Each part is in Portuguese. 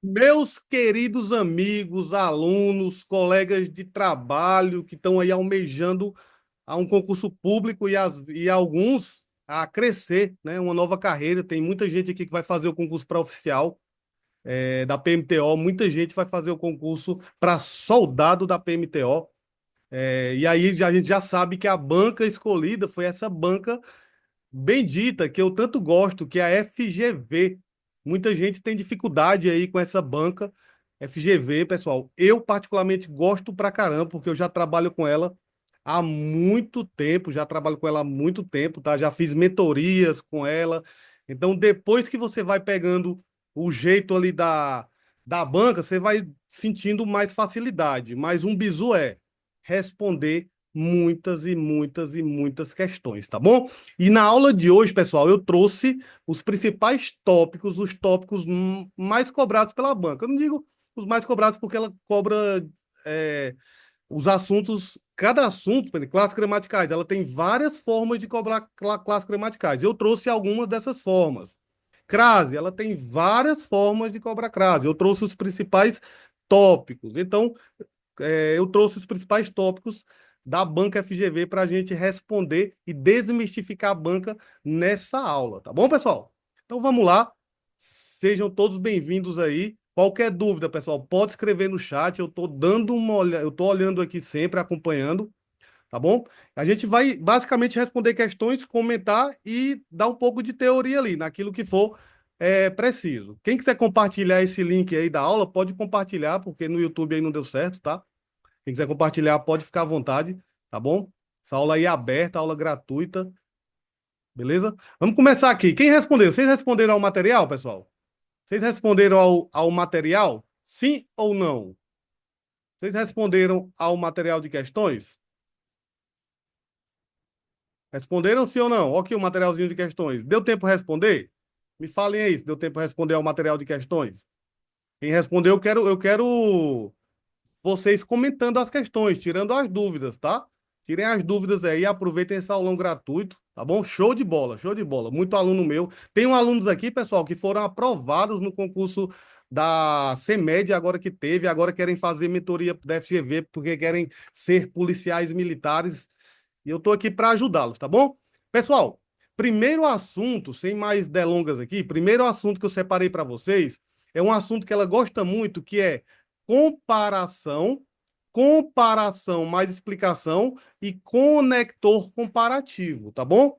Meus queridos amigos, alunos, colegas de trabalho que estão aí almejando a um concurso público e alguns a crescer, né? Uma nova carreira. Tem muita gente aqui que vai fazer o concurso para oficial da PMTO, muita gente vai fazer o concurso para soldado da PMTO. E aí a gente já sabe que a banca escolhida foi essa banca bendita que eu tanto gosto, que é a FGV. Muita gente tem dificuldade aí com essa banca FGV, pessoal. Eu particularmente gosto pra caramba, porque eu já trabalho com ela há muito tempo, já trabalho com ela há muito tempo, tá? Já fiz mentorias com ela. Então, depois que você vai pegando o jeito ali da banca, você vai sentindo mais facilidade. Mas um bizu é responder muitas e muitas e muitas questões, tá bom? E na aula de hoje, pessoal, eu trouxe os principais tópicos, os tópicos mais cobrados pela banca. Eu não digo os mais cobrados porque ela cobra é, os assuntos, cada assunto, por exemplo, classes gramaticais, ela tem várias formas de cobrar classes gramaticais. Eu trouxe algumas dessas formas. Crase, ela tem várias formas de cobrar crase. Eu trouxe os principais tópicos. Então, eu trouxe os principais tópicos da banca FGV para a gente responder e desmistificar a banca nessa aula, tá bom, pessoal? Então vamos lá, sejam todos bem-vindos aí. Qualquer dúvida, pessoal, pode escrever no chat. Eu estou dando uma olhada, eu estou olhando aqui sempre, acompanhando, tá bom? A gente vai basicamente responder questões, comentar e dar um pouco de teoria ali, naquilo que for preciso. Quem quiser compartilhar esse link aí da aula, pode compartilhar, porque no YouTube aí não deu certo, tá? Quem quiser compartilhar, pode ficar à vontade, tá bom? Essa aula aí é aberta, aula gratuita, beleza? Vamos começar aqui. Quem respondeu? Vocês responderam ao material, pessoal? Vocês responderam ao material? Sim ou não? Vocês responderam ao material de questões? Responderam sim ou não? Olha aqui o materialzinho de questões. Deu tempo de responder? Me falem aí se deu tempo de responder ao material de questões. Quem respondeu, eu quero vocês comentando as questões, tirando as dúvidas, tá? Tirem as dúvidas aí, aproveitem esse aulão gratuito, tá bom? Show de bola, show de bola. Muito aluno meu. Tem um alunos aqui, pessoal, que foram aprovados no concurso da CEMED agora que teve, agora querem fazer mentoria da FGV porque querem ser policiais militares e eu tô aqui para ajudá-los, tá bom? Pessoal, primeiro assunto, sem mais delongas aqui, primeiro assunto que eu separei para vocês é um assunto que ela gosta muito, que é comparação, comparação mais explicação e conector comparativo, tá bom?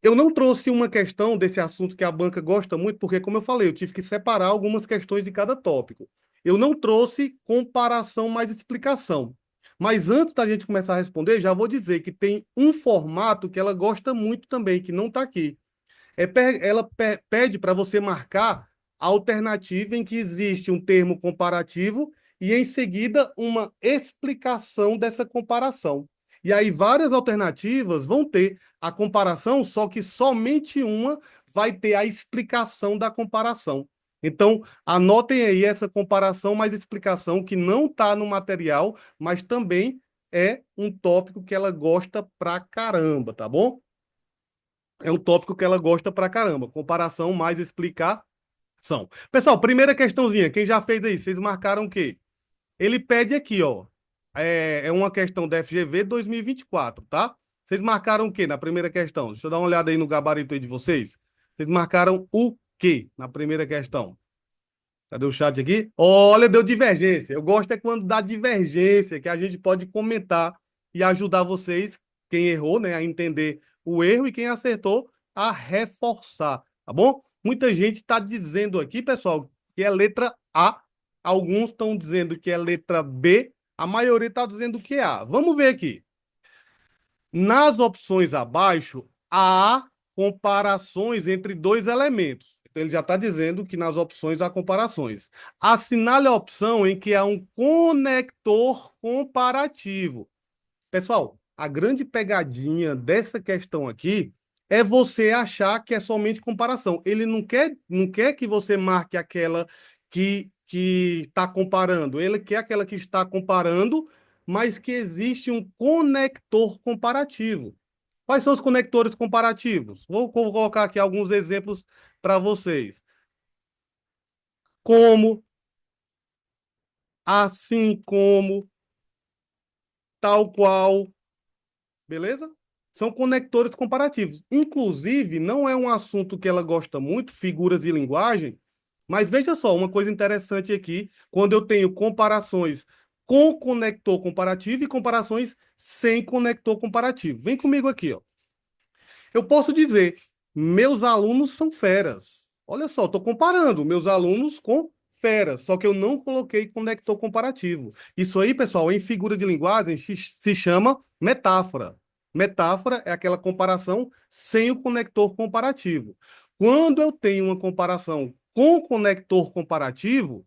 Eu não trouxe uma questão desse assunto que a banca gosta muito, porque, como eu falei, eu tive que separar algumas questões de cada tópico. Eu não trouxe comparação mais explicação. Mas antes da gente começar a responder, já vou dizer que tem um formato que ela gosta muito também, que não está aqui. Ela pede para você marcar a alternativa em que existe um termo comparativo e, em seguida, uma explicação dessa comparação. E aí, várias alternativas vão ter a comparação, só que somente uma vai ter a explicação da comparação. Então, anotem aí essa comparação mais explicação que não está no material, mas também é um tópico que ela gosta pra caramba, tá bom? É um tópico que ela gosta pra caramba. Comparação mais explicação. Pessoal, primeira questãozinha. Quem já fez aí? Vocês marcaram o quê? Ele pede aqui, ó. É uma questão da FGV 2024, tá? Vocês marcaram o quê na primeira questão? Deixa eu dar uma olhada aí no gabarito aí de vocês. Vocês marcaram o quê na primeira questão? Cadê o chat aqui? Olha, deu divergência. Eu gosto é quando dá divergência, que a gente pode comentar e ajudar vocês, quem errou, né, a entender o erro e quem acertou a reforçar, tá bom? Muita gente está dizendo aqui, pessoal, que é letra A. Alguns estão dizendo que é letra B. A maioria está dizendo que é A. Vamos ver aqui. Nas opções abaixo, há comparações entre dois elementos. Então, ele já está dizendo que nas opções há comparações. Assinale a opção em que há um conector comparativo. Pessoal, a grande pegadinha dessa questão aqui é você achar que é somente comparação. Ele não quer que você marque aquela que está comparando. Ele quer aquela que está comparando, mas que existe um conector comparativo. Quais são os conectores comparativos? Vou colocar aqui alguns exemplos para vocês. Como? assim como, tal qual, beleza? São conectores comparativos. Inclusive, não é um assunto que ela gosta muito, figuras e linguagem, mas veja só, uma coisa interessante aqui, quando eu tenho comparações com conector comparativo e comparações sem conector comparativo. Vem comigo aqui, ó. Eu posso dizer, meus alunos são feras. Olha só, estou comparando meus alunos com feras, só que eu não coloquei conector comparativo. Isso aí, pessoal, em figura de linguagem se chama metáfora. Metáfora é aquela comparação sem o conector comparativo. Quando eu tenho uma comparação com conector comparativo,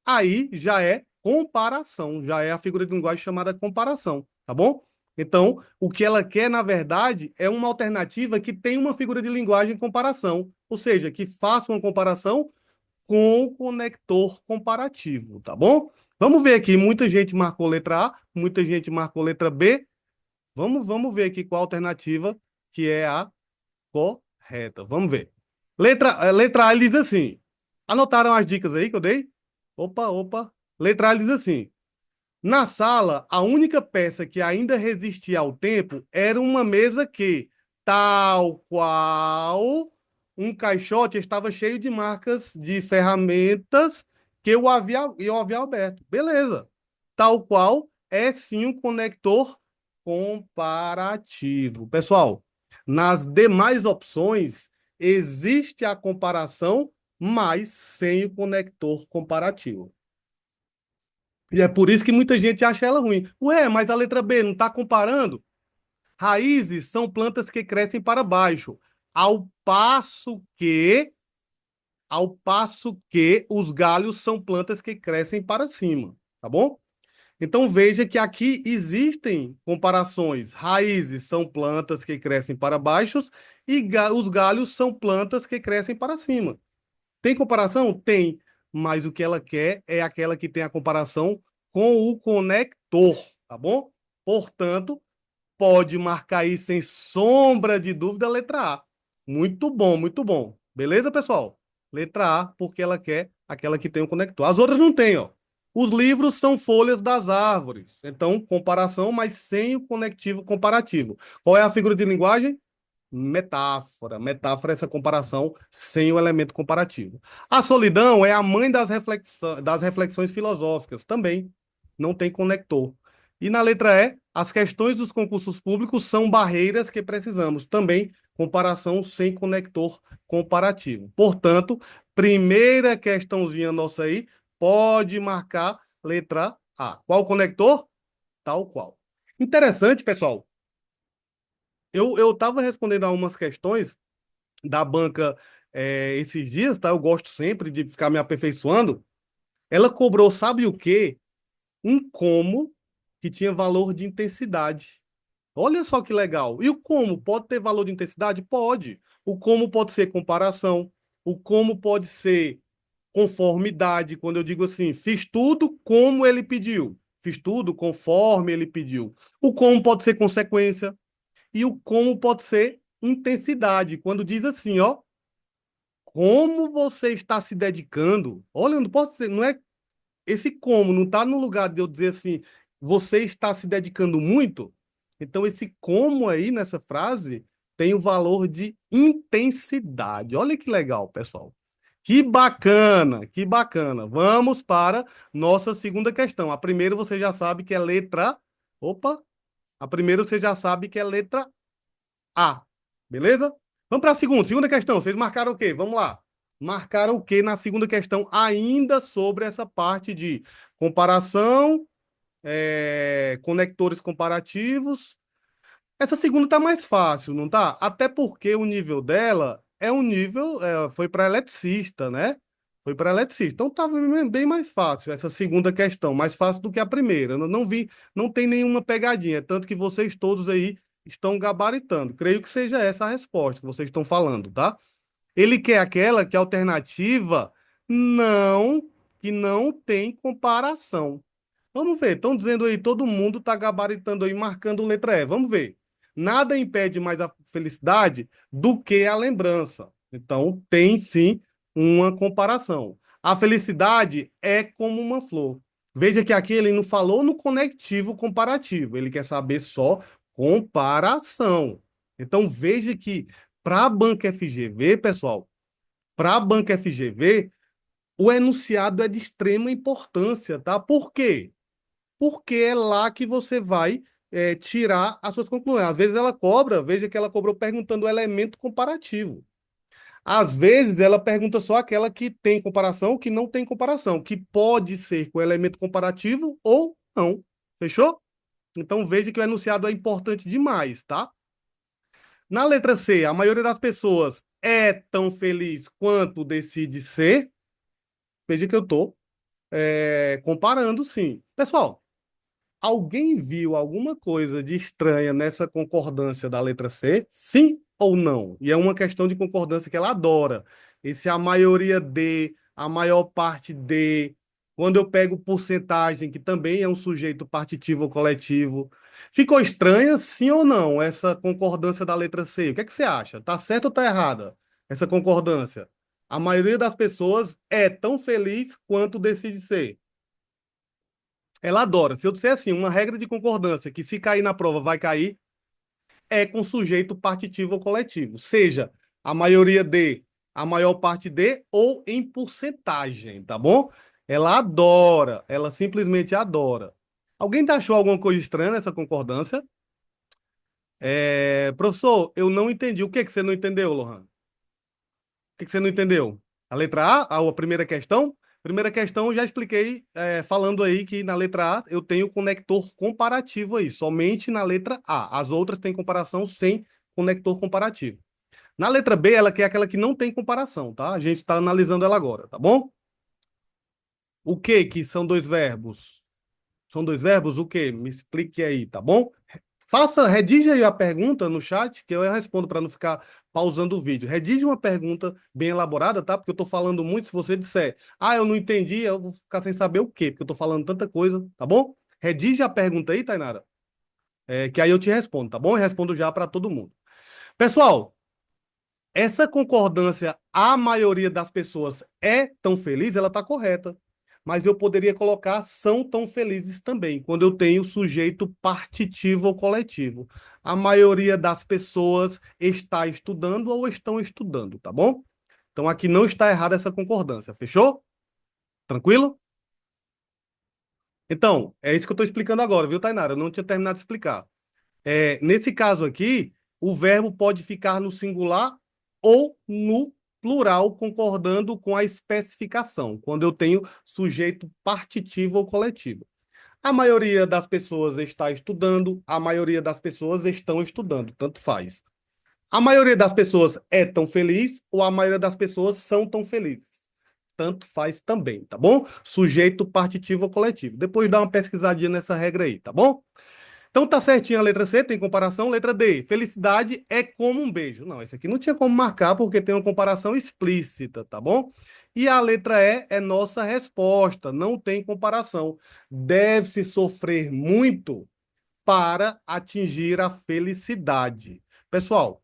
aí já é comparação, já é a figura de linguagem chamada comparação, tá bom? Então, o que ela quer, na verdade, é uma alternativa que tem uma figura de linguagem comparação, ou seja, que faça uma comparação com o conector comparativo, tá bom? Vamos ver aqui, muita gente marcou letra A, muita gente marcou letra B. Vamos ver aqui qual a alternativa que é a correta. Vamos ver. Letra A ele diz assim. Anotaram as dicas aí que eu dei? Opa, opa. Letra A diz assim: na sala, a única peça que ainda resistia ao tempo era uma mesa que, tal qual um caixote, estava cheio de marcas de ferramentas que eu havia aberto. Beleza. Tal qual é sim um conector comparativo. Pessoal, nas demais opções existe a comparação, mas sem o conector comparativo. E é por isso que muita gente acha ela ruim. Ué, mas a letra B não está comparando? Raízes são plantas que crescem para baixo, ao passo que, ao passo que os galhos são plantas que crescem para cima, tá bom? Então veja que aqui existem comparações. Raízes são plantas que crescem para baixo e os galhos são plantas que crescem para cima. Tem comparação? Tem. Mas o que ela quer é aquela que tem a comparação com o conector, tá bom? Portanto, pode marcar aí sem sombra de dúvida a letra A. Muito bom, muito bom. Beleza, pessoal? Letra A, porque ela quer aquela que tem o conector. As outras não tem, ó. Os livros são folhas das árvores. Então, comparação, mas sem o conectivo comparativo. Qual é a figura de linguagem? Metáfora. Metáfora é essa comparação sem o elemento comparativo. A solidão é a mãe das reflexões filosóficas. Também não tem conector. E na letra E, as questões dos concursos públicos são barreiras que precisamos. Também comparação sem conector comparativo. Portanto, primeira questãozinha nossa aí, pode marcar letra A. Qual conector? Tal qual. Interessante, pessoal. Eu estava respondendo a umas questões da banca esses dias, tá? Eu gosto sempre de ficar me aperfeiçoando. Ela cobrou, sabe o quê? Um como que tinha valor de intensidade. Olha só que legal. E o como pode ter valor de intensidade? Pode. O como pode ser comparação. O como pode ser conformidade. Quando eu digo assim, fiz tudo como ele pediu. Fiz tudo conforme ele pediu. O como pode ser consequência. E o como pode ser intensidade. Quando diz assim, ó, como você está se dedicando. Olha, eu não posso dizer, não é esse como, não está no lugar de eu dizer assim, você está se dedicando muito. Então, esse como aí nessa frase tem o valor de intensidade. Olha que legal, pessoal. Que bacana, que bacana. Vamos para nossa segunda questão. A primeira você já sabe que é letra. Opa! A primeira você já sabe que é letra A. Beleza? Vamos para a segunda. Segunda questão. Vocês marcaram o quê? Vamos lá. Marcaram o quê na segunda questão, ainda sobre essa parte de comparação, conectores comparativos. Essa segunda tá mais fácil, não tá? Até porque o nível dela é um nível, foi para eletricista, né? Foi para eletricista. Então tá bem mais fácil essa segunda questão, mais fácil do que a primeira. Eu não vi, não tem nenhuma pegadinha, tanto que vocês todos aí estão gabaritando. Creio que seja essa a resposta que vocês estão falando, tá? Ele quer aquela que a alternativa não, que não tem comparação. Vamos ver, estão dizendo aí, todo mundo está gabaritando aí, marcando letra E. Vamos ver. Nada impede mais a felicidade do que a lembrança. Então, tem sim uma comparação. A felicidade é como uma flor. Veja que aqui ele não falou no conectivo comparativo, ele quer saber só comparação. Então veja que para a banca FGV, pessoal, para a banca FGV, o enunciado é de extrema importância, tá? Por quê? Porque é lá que você vai tirar as suas conclusões. Às vezes ela cobra, veja que ela cobrou perguntando o elemento comparativo. Às vezes ela pergunta só aquela que tem comparação, que não tem comparação, que pode ser com elemento comparativo ou não. Fechou? Então veja que o enunciado é importante demais, tá? Na letra C, a maioria das pessoas é tão feliz quanto decide ser. Veja que eu estou comparando, sim. Pessoal, alguém viu alguma coisa de estranha nessa concordância da letra C? Sim ou não? E é uma questão de concordância que ela adora. Esse a maioria de, a maior parte de. Quando eu pego porcentagem, que também é um sujeito partitivo ou coletivo. Ficou estranha, sim ou não, essa concordância da letra C? O que é que você acha? Tá certo ou tá errada essa concordância? A maioria das pessoas é tão feliz quanto decide ser. Ela adora. Se eu disser assim, uma regra de concordância que se cair na prova vai cair, é com sujeito partitivo ou coletivo. Seja a maioria de, a maior parte de ou em porcentagem, tá bom? Ela adora, ela simplesmente adora. Alguém achou alguma coisa estranha nessa concordância? Professor, eu não entendi. O que é que você não entendeu, Lohan? Que você não entendeu? A letra a primeira questão? Primeira questão, eu já expliquei, falando aí que na letra A eu tenho conector comparativo aí, somente na letra A. As outras têm comparação sem conector comparativo. Na letra B, ela que é aquela que não tem comparação, tá? A gente está analisando ela agora, tá bom? O que são dois verbos? São dois verbos? O quê? Me explique aí, tá bom? Redija aí a pergunta no chat, que eu respondo para não ficar pausando o vídeo. Redige uma pergunta bem elaborada, tá? Porque eu tô falando muito. Se você disser, eu não entendi, eu vou ficar sem saber o quê, porque eu tô falando tanta coisa, tá bom? Redige a pergunta aí, Tainara, que aí eu te respondo, tá bom? Eu respondo já para todo mundo. Pessoal, essa concordância, a maioria das pessoas é tão feliz, ela está correta. Mas eu poderia colocar são tão felizes também, quando eu tenho sujeito partitivo ou coletivo. A maioria das pessoas está estudando ou estão estudando, tá bom? Então aqui não está errada essa concordância, fechou? Tranquilo? Então, é isso que eu estou explicando agora, viu, Tainara? Eu não tinha terminado de explicar. Nesse caso aqui, o verbo pode ficar no singular ou no plural, concordando com a especificação, quando eu tenho sujeito partitivo ou coletivo. A maioria das pessoas está estudando, a maioria das pessoas estão estudando, tanto faz. A maioria das pessoas é tão feliz ou a maioria das pessoas são tão felizes. Tanto faz também, tá bom? Sujeito partitivo ou coletivo. Depois dá uma pesquisadinha nessa regra aí, tá bom? Então tá certinho a letra C, tem comparação. Letra D, felicidade é como um beijo. Não, esse aqui não tinha como marcar porque tem uma comparação explícita, tá bom? E a letra E é nossa resposta, não tem comparação. Deve-se sofrer muito para atingir a felicidade. Pessoal,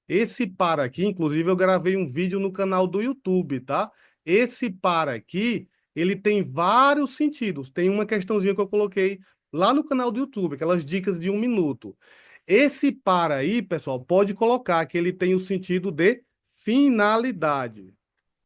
esse para aqui, inclusive, eu gravei um vídeo no canal do YouTube, tá? Esse para aqui, ele tem vários sentidos. Tem uma questãozinha que eu coloquei lá no canal do YouTube, aquelas dicas de 1 minuto. Esse para aí, pessoal, pode colocar que ele tem o sentido de finalidade.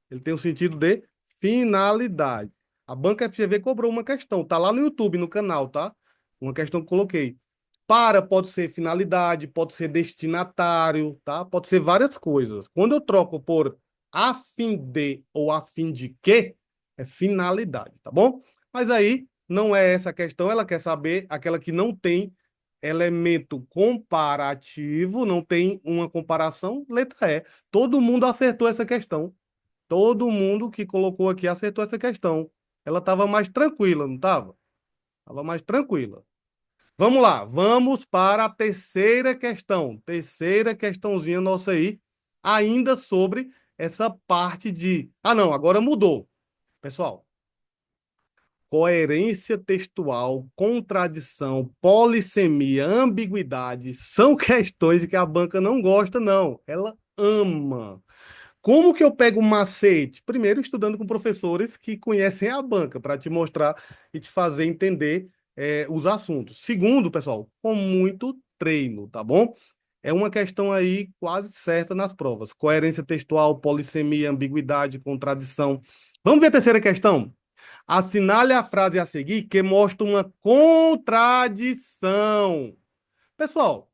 Ele tem o sentido de finalidade. A Banca FGV cobrou uma questão, tá lá no YouTube, no canal, tá? Uma questão que eu coloquei. Para pode ser finalidade, pode ser destinatário, tá? Pode ser várias coisas. Quando eu troco por a fim de ou a fim de que, é finalidade, tá bom? Mas aí não é essa a questão, ela quer saber aquela que não tem elemento comparativo, não tem uma comparação, letra E. Todo mundo acertou essa questão. Todo mundo que colocou aqui acertou essa questão. Ela estava mais tranquila, não estava? Estava mais tranquila. Vamos lá, vamos para a terceira questão. Terceira questãozinha nossa aí, ainda sobre essa parte de. Ah, não, agora mudou. Pessoal, coerência textual, contradição, polissemia, ambiguidade são questões que a banca não gosta, não. Ela ama. Como que eu pego o macete? Primeiro, estudando com professores que conhecem a banca, para te mostrar e te fazer entender os assuntos. Segundo, pessoal, com muito treino, tá bom? É uma questão aí quase certa nas provas. Coerência textual, polissemia, ambiguidade, contradição. Vamos ver a terceira questão? Assinale a frase a seguir que mostra uma contradição. Pessoal,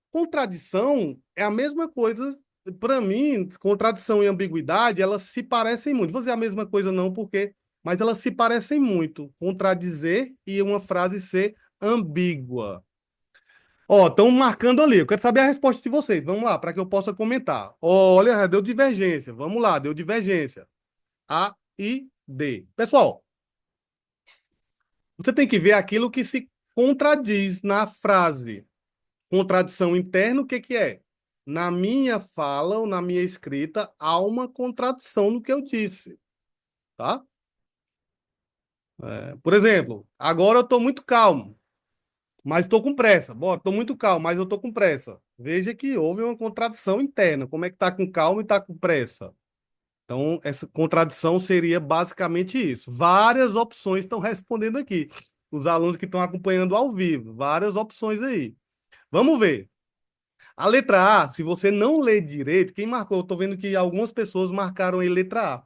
contradição é a mesma coisa, para mim, contradição e ambiguidade, elas se parecem muito. Vou dizer a mesma coisa não, porque, mas elas se parecem muito. Contradizer e uma frase ser ambígua. Ó, estão marcando ali. Eu quero saber a resposta de vocês. Vamos lá, para que eu possa comentar. Olha, deu divergência. Vamos lá, deu divergência. A e D. Pessoal, você tem que ver aquilo que se contradiz na frase. Contradição interna, o que que é? Na minha fala ou na minha escrita, há uma contradição no que eu disse, tá? Por exemplo, agora eu estou muito calmo, mas estou com pressa. Bora, estou muito calmo, mas eu estou com pressa. Veja que houve uma contradição interna. Como é que está com calma e está com pressa? Então, essa contradição seria basicamente isso. Várias opções estão respondendo aqui. Os alunos que estão acompanhando ao vivo, várias opções aí. Vamos ver. A letra A, se você não ler direito, quem marcou? Eu tô vendo que algumas pessoas marcaram aí letra A.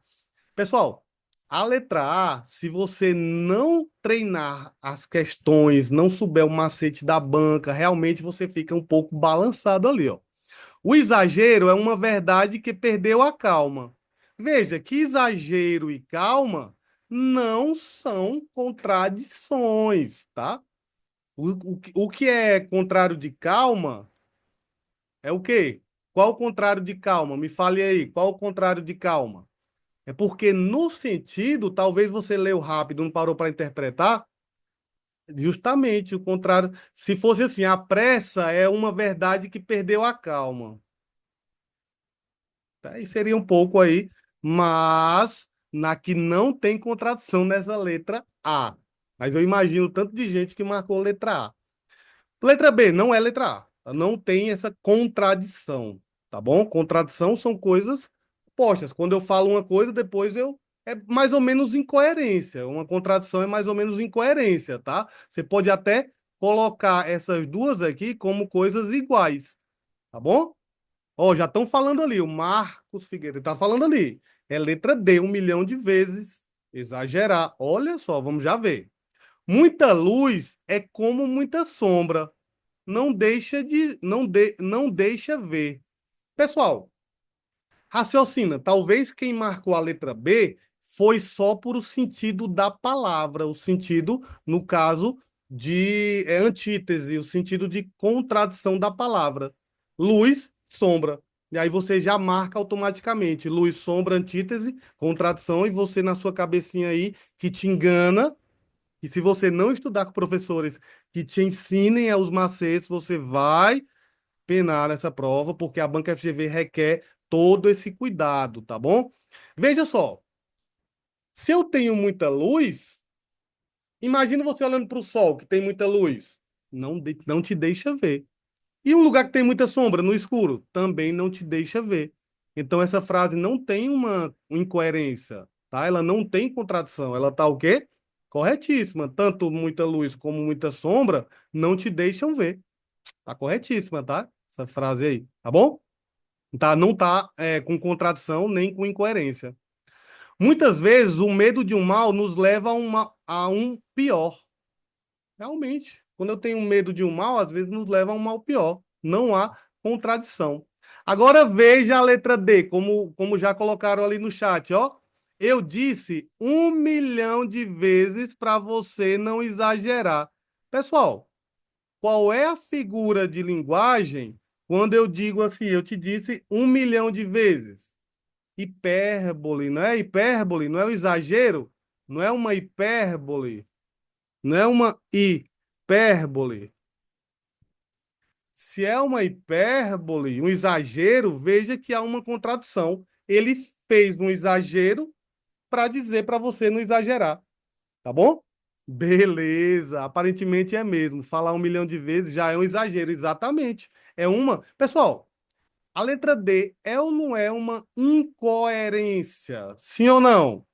Pessoal, a letra A, se você não treinar as questões, não souber o macete da banca, realmente você fica um pouco balançado ali, ó. O exagero é uma verdade que perdeu a calma. Veja que exagero e calma não são contradições, tá? O que é contrário de calma é o quê? Qual o contrário de calma? Me fale aí, qual o contrário de calma? É porque no sentido, talvez você leu rápido, não parou para interpretar, justamente o contrário. Se fosse assim, a pressa é uma verdade que perdeu a calma. Tá? Aí seria um pouco aí, mas na que não tem contradição nessa letra A. Mas eu imagino tanto de gente que marcou letra A. Letra B, não é letra A. Não tem essa contradição, tá bom? Contradição são coisas postas. Quando eu falo uma coisa, depois eu. É mais ou menos incoerência. Uma contradição é mais ou menos incoerência, tá? Você pode até colocar essas duas aqui como coisas iguais, tá bom? Ó, já estão falando ali. O Marcos Figueiredo está falando ali. É letra D, 1 milhão de vezes. Exagerar. Olha só, vamos já ver. Muita luz é como muita sombra, não deixa ver. Pessoal, raciocina, talvez quem marcou a letra B foi só por o sentido da palavra, o sentido, no caso, de antítese, o sentido de contradição da palavra. Luz, sombra. E aí você já marca automaticamente luz, sombra, antítese, contradição, e você na sua cabecinha aí que te engana. E se você não estudar com professores que te ensinem os macetes, você vai penar nessa prova, porque a banca FGV requer todo esse cuidado, tá bom? Veja só, se eu tenho muita luz, imagina você olhando para o sol, que tem muita luz, não te deixa ver. E um lugar que tem muita sombra, no escuro, também não te deixa ver. Então essa frase não tem uma incoerência, tá? Ela não tem contradição, ela tá o quê? Corretíssima. Tanto muita luz como muita sombra não te deixam ver. Tá corretíssima, tá? Essa frase aí, tá bom? Tá, não tá com contradição nem com incoerência. Muitas vezes o medo de um mal nos leva a um pior. Realmente, quando eu tenho medo de um mal, às vezes nos leva a um mal pior. Não há contradição. Agora veja a letra D, como já colocaram ali no chat, ó. Eu disse 1 milhão de vezes para você não exagerar. Pessoal, qual é a figura de linguagem quando eu digo assim, eu te disse 1 milhão de vezes? Hipérbole, não é hipérbole? Não é um exagero? Não é uma hipérbole? Não é uma hipérbole? Se é uma hipérbole, um exagero, veja que há uma contradição. Ele fez um exagero para dizer para você não exagerar, tá bom? Beleza, aparentemente é mesmo. Falar 1 milhão de vezes já é um exagero, exatamente. É uma. Pessoal, A letra D é ou não é uma incoerência? Sim ou não?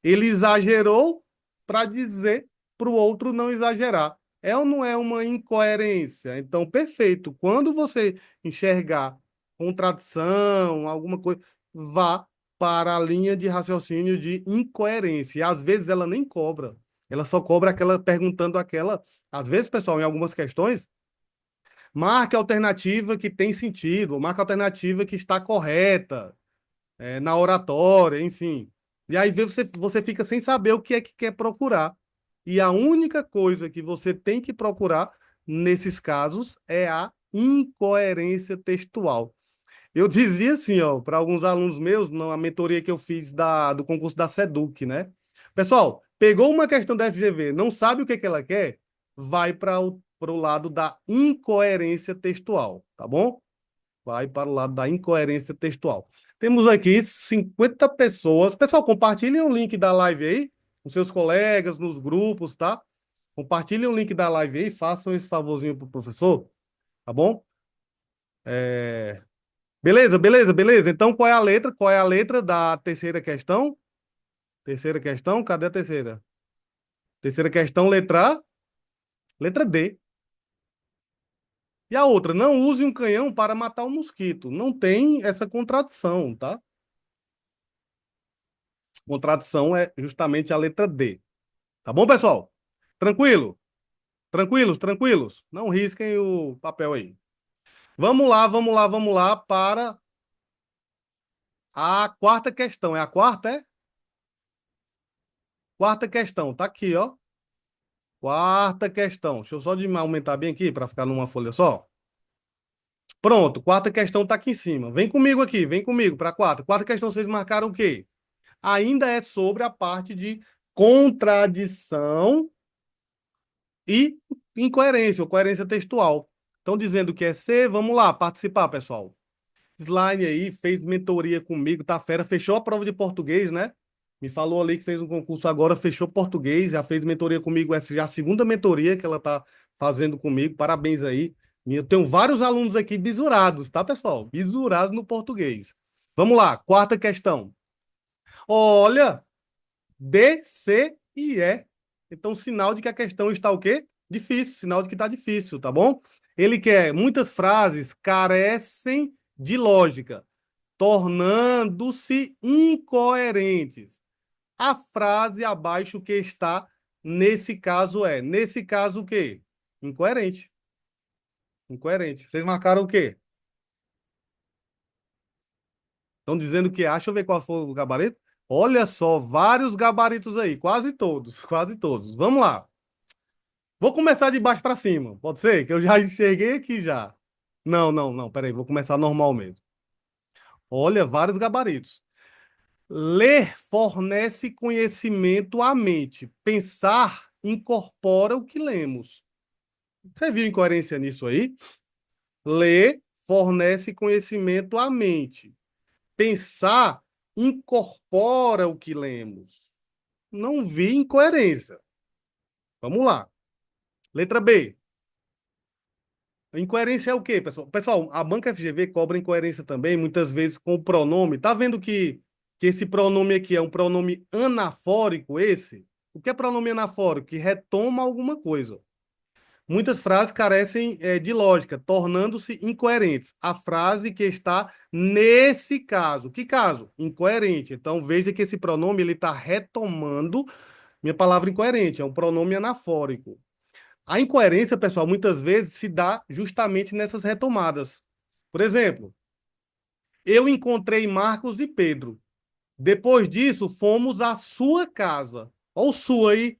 Ele exagerou para dizer para o outro não exagerar. É ou não é uma incoerência? Então, perfeito. Quando você enxergar contradição, alguma coisa, vá para a linha de raciocínio de incoerência. E às vezes ela nem cobra. Ela só cobra aquela perguntando aquela. Às vezes, pessoal, em algumas questões, marque a alternativa que tem sentido, marque a alternativa que está correta na oratória, enfim. E aí você fica sem saber o que é que quer procurar. E a única coisa que você tem que procurar nesses casos é a incoerência textual. Eu dizia assim, ó, para alguns alunos meus, na mentoria que eu fiz do concurso da SEDUC, né? Pessoal, pegou uma questão da FGV, não sabe o que, que ela quer, vai para o lado da incoerência textual, tá bom? Vai para o lado da incoerência textual. Temos aqui 50 pessoas. Pessoal, compartilhem o link da live aí com seus colegas, nos grupos, tá? Compartilhem o link da live aí, façam esse favorzinho pro professor, tá bom? Beleza, beleza, beleza. Então, qual é a letra? Qual é a letra da terceira questão? Terceira questão, cadê a terceira? Terceira questão, letra A, letra D. E a outra, não use um canhão para matar um mosquito. Não tem essa contradição, tá? Contradição é justamente a letra D. Tá bom, pessoal? Tranquilo? Tranquilos, tranquilos? Não risquem o papel aí. Vamos lá, vamos lá, vamos lá para a quarta questão. É a quarta, é? Quarta questão, tá aqui, ó. Quarta questão. Deixa eu só aumentar bem aqui para ficar numa folha só. Pronto, quarta questão tá aqui em cima. Vem comigo aqui, vem comigo para a quarta. Quarta questão, vocês marcaram o quê? Ainda é sobre a parte de contradição e incoerência, ou coerência textual. Estão dizendo que é C, vamos lá, participar, pessoal. Slime aí, fez mentoria comigo, tá fera, fechou a prova de português, né? Me falou ali que fez um concurso agora, fechou português, já fez mentoria comigo, essa já é a segunda mentoria que ela tá fazendo comigo, parabéns aí. E eu tenho vários alunos aqui bisurados, tá, pessoal? Bisurados no português. Vamos lá, quarta questão. Olha, D, C e E. Então, sinal de que a questão está o quê? Difícil, sinal de que está difícil, tá bom? Ele quer, muitas frases carecem de lógica, tornando-se incoerentes. A frase abaixo que está nesse caso é, nesse caso o quê? Incoerente. Incoerente. Vocês marcaram o quê? Estão dizendo que acha, deixa eu ver qual foi o gabarito. Olha só, vários gabaritos aí, quase todos, quase todos. Vamos lá. Vou começar de baixo para cima, pode ser? Que eu já enxerguei aqui já. Não, não, não, peraí, vou começar normal mesmo. Olha, vários gabaritos. Ler fornece conhecimento à mente. Pensar incorpora o que lemos. Você viu incoerência nisso aí? Ler fornece conhecimento à mente. Pensar incorpora o que lemos. Não vi incoerência. Vamos lá. Letra B. Incoerência é o quê, pessoal? Pessoal, a banca FGV cobra incoerência também, muitas vezes com o pronome. Tá vendo que esse pronome aqui é um pronome anafórico, esse? O que é pronome anafórico? Que retoma alguma coisa. Muitas frases carecem de lógica, tornando-se incoerentes. A frase que está nesse caso. Que caso? Incoerente. Então, veja que esse pronome ele está retomando minha palavra incoerente, é um pronome anafórico. A incoerência, pessoal, muitas vezes se dá justamente nessas retomadas. Por exemplo, eu encontrei Marcos e Pedro. Depois disso, fomos à sua casa. Ou sua aí,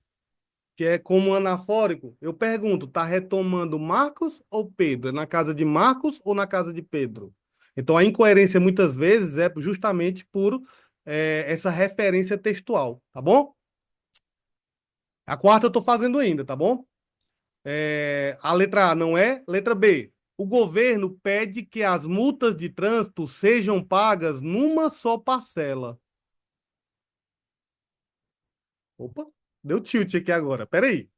que é como anafórico. Eu pergunto, tá retomando Marcos ou Pedro? É na casa de Marcos ou na casa de Pedro? Então, a incoerência muitas vezes é justamente por essa referência textual, tá bom? A quarta eu estou fazendo ainda, tá bom? A letra A não é? Letra B. O governo pede que as multas de trânsito sejam pagas numa só parcela. Opa, deu tilt aqui agora. Peraí.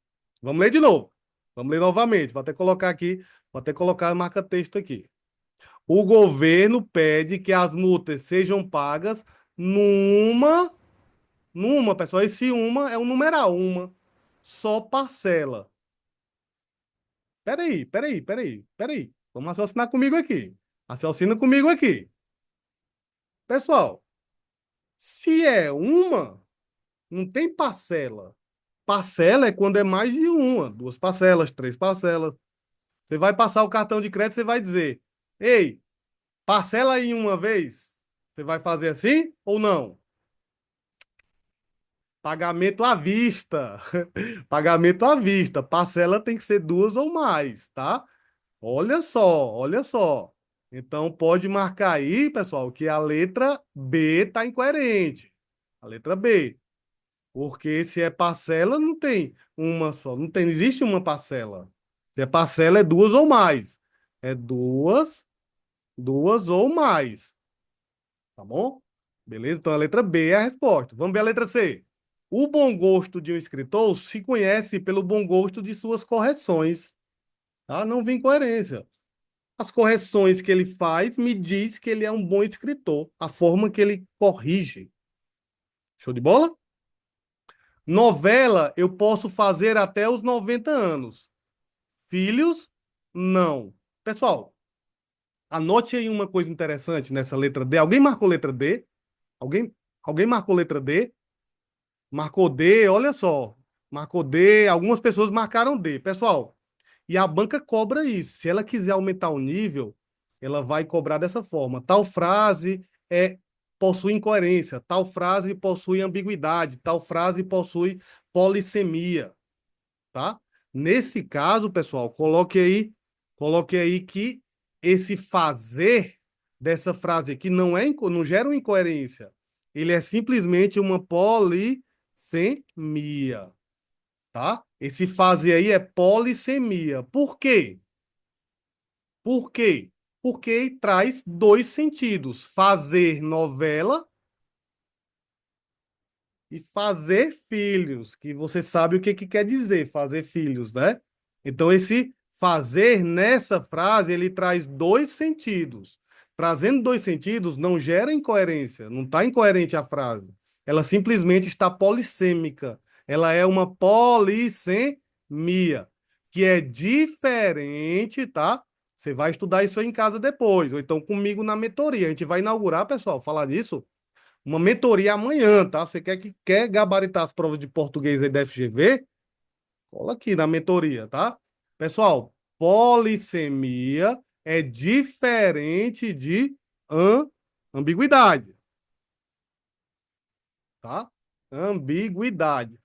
Vamos ler de novo. Vamos ler novamente. Vou até colocar aqui, vou até colocar a marca-texto aqui. O governo pede que as multas sejam pagas numa, pessoal. Esse uma é um numeral, uma só parcela. Peraí. Vamos raciocinar comigo aqui. Raciocina comigo aqui. Pessoal, se é uma, não tem parcela. Parcela é quando é mais de uma, duas parcelas, três parcelas. Você vai passar o cartão de crédito, você vai dizer: ei, parcela aí uma vez. Você vai fazer assim ou não? Pagamento à vista. Pagamento à vista. Parcela tem que ser duas ou mais, tá? Olha só. Então pode marcar aí, pessoal, que a letra B está incoerente. A letra B. Porque se é parcela, não tem uma só. Não existe uma parcela. Se é parcela, é duas ou mais. É duas ou mais. Tá bom? Beleza? Então a letra B é a resposta. Vamos ver a letra C. O bom gosto de um escritor se conhece pelo bom gosto de suas correções. Tá? Não vem coerência. As correções que ele faz me diz que ele é um bom escritor. A forma que ele corrige. Show de bola? Novela eu posso fazer até os 90 anos. Filhos, não. Pessoal, anote aí uma coisa interessante nessa letra D. Alguém marcou letra D? Alguém, alguém marcou letra D? Marcou D, olha só. Marcou D, algumas pessoas marcaram D. Pessoal, e a banca cobra isso. Se ela quiser aumentar o nível, ela vai cobrar dessa forma. Tal frase possui incoerência, tal frase possui ambiguidade, tal frase possui polissemia, tá? Nesse caso, pessoal, coloque aí que esse fazer dessa frase aqui não gera uma incoerência. Ele é simplesmente uma polissemia, tá? Esse fazer aí é polissemia. Por quê? Por quê? Porque traz dois sentidos: fazer novela e fazer filhos, que você sabe o que, que quer dizer fazer filhos, né? Então, esse fazer nessa frase, ele traz dois sentidos. Trazendo dois sentidos não gera incoerência, não está incoerente a frase. Ela simplesmente está polissêmica. Ela é uma polissemia, que é diferente, tá? Você vai estudar isso aí em casa depois, ou então comigo na mentoria. A gente vai inaugurar, pessoal, falar disso uma mentoria amanhã, tá? Você quer gabaritar as provas de português aí da FGV? Cola aqui na mentoria, tá? Pessoal, polissemia é diferente de ambiguidade, tá? Ambiguidade.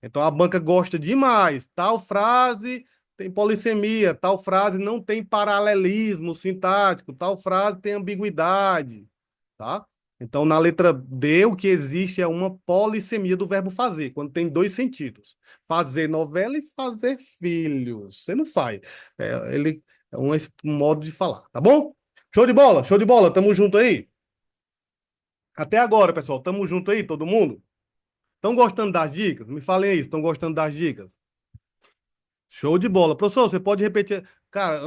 Então a banca gosta demais. Tal frase tem polissemia, tal frase não tem paralelismo sintático, tal frase tem ambiguidade, tá? Então, na letra D, o que existe é uma polissemia do verbo fazer, quando tem dois sentidos. Fazer novela e fazer filhos. Você não faz. Ele é um modo de falar, tá bom? Show de bola, tamo junto aí. Até agora, pessoal, tamo junto aí, todo mundo? Estão gostando das dicas? Me falem aí, estão gostando das dicas? Show de bola. Professor, você pode repetir? Cara,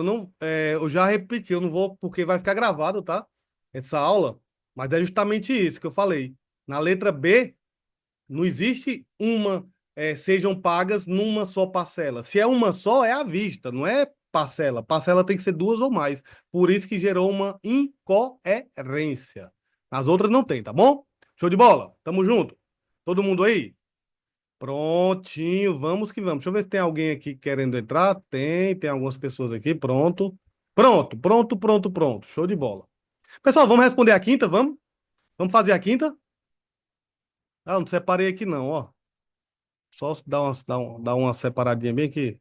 eu já repeti, eu não vou porque vai ficar gravado, tá? Essa aula, mas é justamente isso que eu falei. Na letra B, não existe sejam pagas numa só parcela. Se é uma só, é à vista, não é parcela. Parcela tem que ser duas ou mais. Por isso que gerou uma incoerência. As outras não tem, tá bom? Show de bola. Tamo junto. Todo mundo aí? Prontinho, vamos que vamos. Deixa eu ver se tem alguém aqui querendo entrar. Tem algumas pessoas aqui. Pronto. Pronto. Show de bola. Pessoal, vamos responder a quinta, vamos? Vamos fazer a quinta? Ah, não separei aqui não, ó. Só dar uma separadinha bem aqui.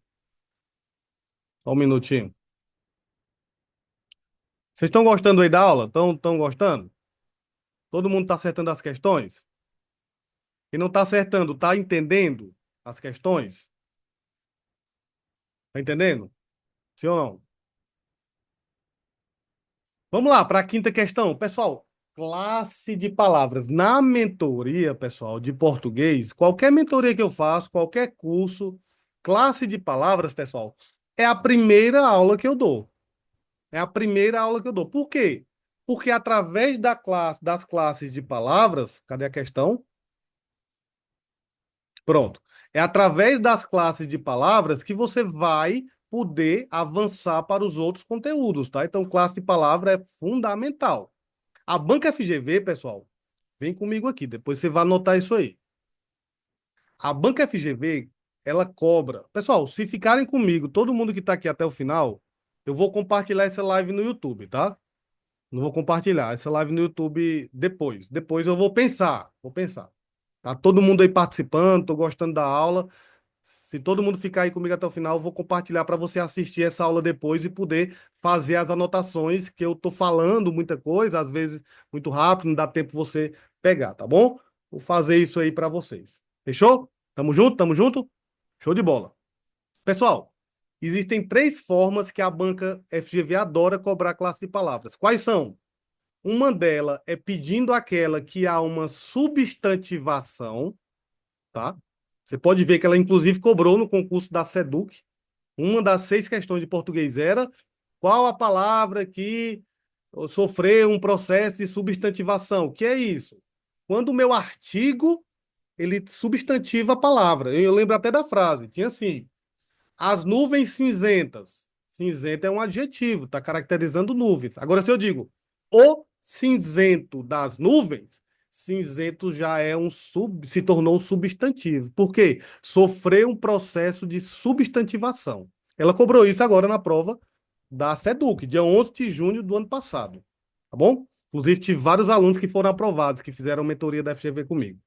Só um minutinho. Vocês estão gostando aí da aula? Estão gostando? Todo mundo está acertando as questões? Quem não está acertando, está entendendo as questões? Tá entendendo? Sim ou não? Vamos lá, para a quinta questão. Pessoal, classe de palavras. Na mentoria, pessoal, de português, qualquer mentoria que eu faço, qualquer curso, classe de palavras, pessoal, é a primeira aula que eu dou. É a primeira aula que eu dou. Por quê? Porque através das classes de palavras, cadê a questão? Pronto. É através das classes de palavras que você vai poder avançar para os outros conteúdos, tá? Então, classe de palavra é fundamental. A banca FGV, pessoal, vem comigo aqui, depois você vai anotar isso aí. A banca FGV, ela cobra. Pessoal, se ficarem comigo, todo mundo que está aqui até o final, eu vou compartilhar essa live no YouTube, tá? Não vou compartilhar essa live no YouTube depois. Depois eu vou pensar, vou pensar. Tá todo mundo aí participando, tô gostando da aula. Se todo mundo ficar aí comigo até o final, eu vou compartilhar para você assistir essa aula depois e poder fazer as anotações, que eu tô falando muita coisa, às vezes muito rápido, não dá tempo você pegar, tá bom? Vou fazer isso aí para vocês. Fechou? Tamo junto? Tamo junto? Show de bola. Pessoal, existem três formas que a banca FGV adora cobrar classe de palavras. Quais são? Uma delas é pedindo aquela que há uma substantivação, tá? Você pode ver que ela, inclusive, cobrou no concurso da SEDUC. Uma das 6 questões de português era qual a palavra que sofreu um processo de substantivação? O que é isso? Quando o meu artigo ele substantiva a palavra. Eu lembro até da frase. Tinha assim: as nuvens cinzentas. Cinzento é um adjetivo, está caracterizando nuvens. Agora, se eu digo o cinzento das nuvens, cinzento já é se tornou um substantivo. Por quê? Sofreu um processo de substantivação. Ela cobrou isso agora na prova da SEDUC, dia 11 de junho do ano passado. Tá bom? Inclusive, tive vários alunos que foram aprovados, que fizeram mentoria da FGV comigo.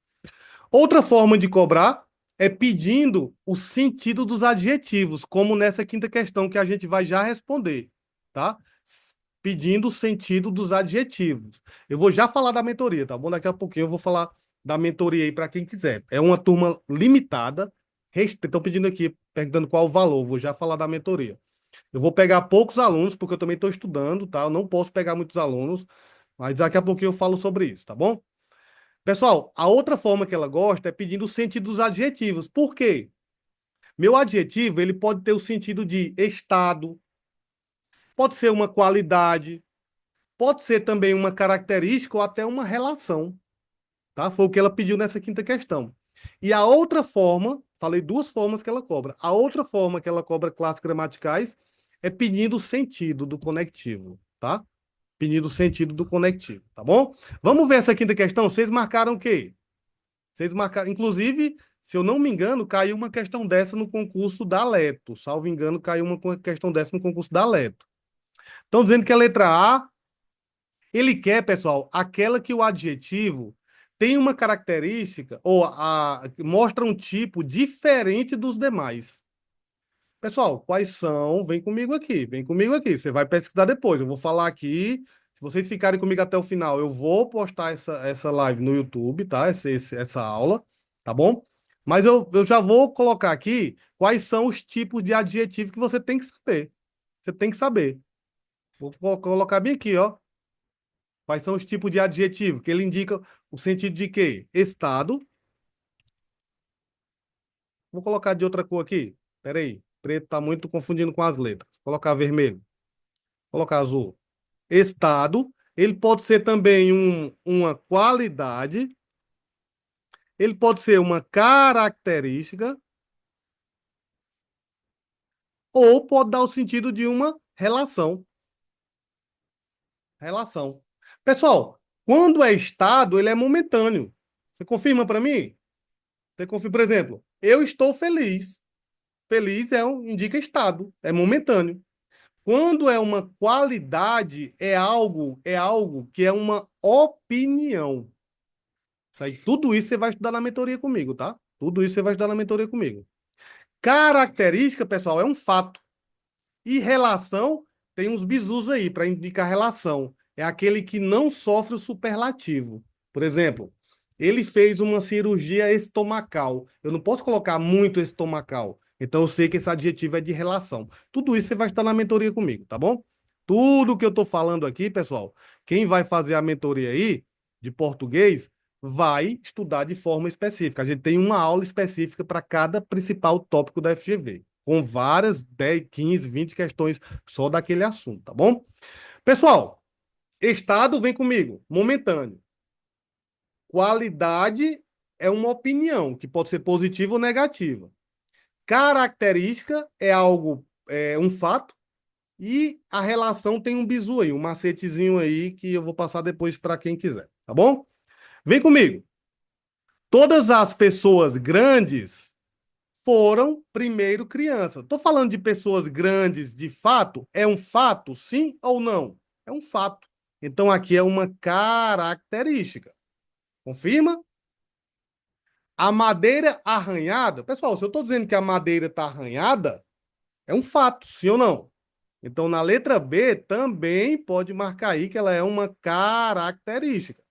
Outra forma de cobrar é pedindo o sentido dos adjetivos, como nessa quinta questão que a gente vai já responder, tá? Pedindo o sentido dos adjetivos. Eu vou já falar da mentoria, tá bom? Daqui a pouquinho eu vou falar da mentoria aí para quem quiser. É uma turma limitada. Estão pedindo aqui, perguntando qual o valor. Vou já falar da mentoria. Eu vou pegar poucos alunos, porque eu também estou estudando, tá? Eu não posso pegar muitos alunos, mas daqui a pouquinho eu falo sobre isso, tá bom? Pessoal, a outra forma que ela gosta é pedindo o sentido dos adjetivos. Por quê? Meu adjetivo, ele pode ter o sentido de estado, pode ser uma qualidade, pode ser também uma característica ou até uma relação, tá? Foi o que ela pediu nessa quinta questão. E a outra forma, falei duas formas que ela cobra. A outra forma que ela cobra classes gramaticais é pedindo o sentido do conectivo, tá? Pedindo o sentido do conectivo, tá bom? Vamos ver essa quinta questão. Vocês marcaram o quê? Vocês marcaram, inclusive, se eu não me engano, caiu uma questão dessa no concurso da Leto. Salvo engano, caiu uma questão dessa no concurso da Leto. Estão dizendo que a letra A, ele quer, pessoal, aquela que o adjetivo tem uma característica ou mostra um tipo diferente dos demais. Pessoal, quais são? Vem comigo aqui, vem comigo aqui. Você vai pesquisar depois. Eu vou falar aqui. Se vocês ficarem comigo até o final, eu vou postar essa live no YouTube, tá? Essa aula, tá bom? Mas eu já vou colocar aqui quais são os tipos de adjetivo que você tem que saber. Você tem que saber. Vou colocar bem aqui, ó. Quais são os tipos de adjetivo? Que ele indica o sentido de quê? Estado. Vou colocar de outra cor aqui. Pera aí. Preto tá muito confundindo com as letras. Vou colocar vermelho. Vou colocar azul. Estado, ele pode ser também uma qualidade, ele pode ser uma característica, ou pode dar o sentido de uma relação. Relação. Pessoal, quando é estado, ele é momentâneo. Você confirma para mim? Você confirma, por exemplo, eu estou feliz. Feliz indica estado, é momentâneo. Quando é uma qualidade, é algo que é uma opinião. Tudo isso você vai estudar na mentoria comigo, tá? Tudo isso você vai estudar na mentoria comigo. Característica, pessoal, é um fato. E relação, tem uns bizus aí para indicar relação. É aquele que não sofre o superlativo. Por exemplo, ele fez uma cirurgia estomacal. Eu não posso colocar muito estomacal. Então eu sei que esse adjetivo é de relação. Tudo isso você vai estar na mentoria comigo, tá bom? Tudo que eu estou falando aqui, pessoal, quem vai fazer a mentoria aí de português vai estudar de forma específica. A gente tem uma aula específica para cada principal tópico da FGV, com várias 10, 15, 20 questões só daquele assunto, tá bom? Pessoal, estado vem comigo, momentâneo. Qualidade é uma opinião, que pode ser positiva ou negativa. Característica é algo, é um fato, e a relação tem um bizu aí, um macetezinho aí que eu vou passar depois para quem quiser, tá bom? Vem comigo. Todas as pessoas grandes foram primeiro crianças. Estou falando de pessoas grandes de fato? É um fato, sim ou não? É um fato. Então aqui é uma característica. Confirma? A madeira arranhada. Pessoal, se eu estou dizendo que a madeira está arranhada, é um fato, sim ou não? Então, na letra B, também pode marcar aí que ela é uma característica.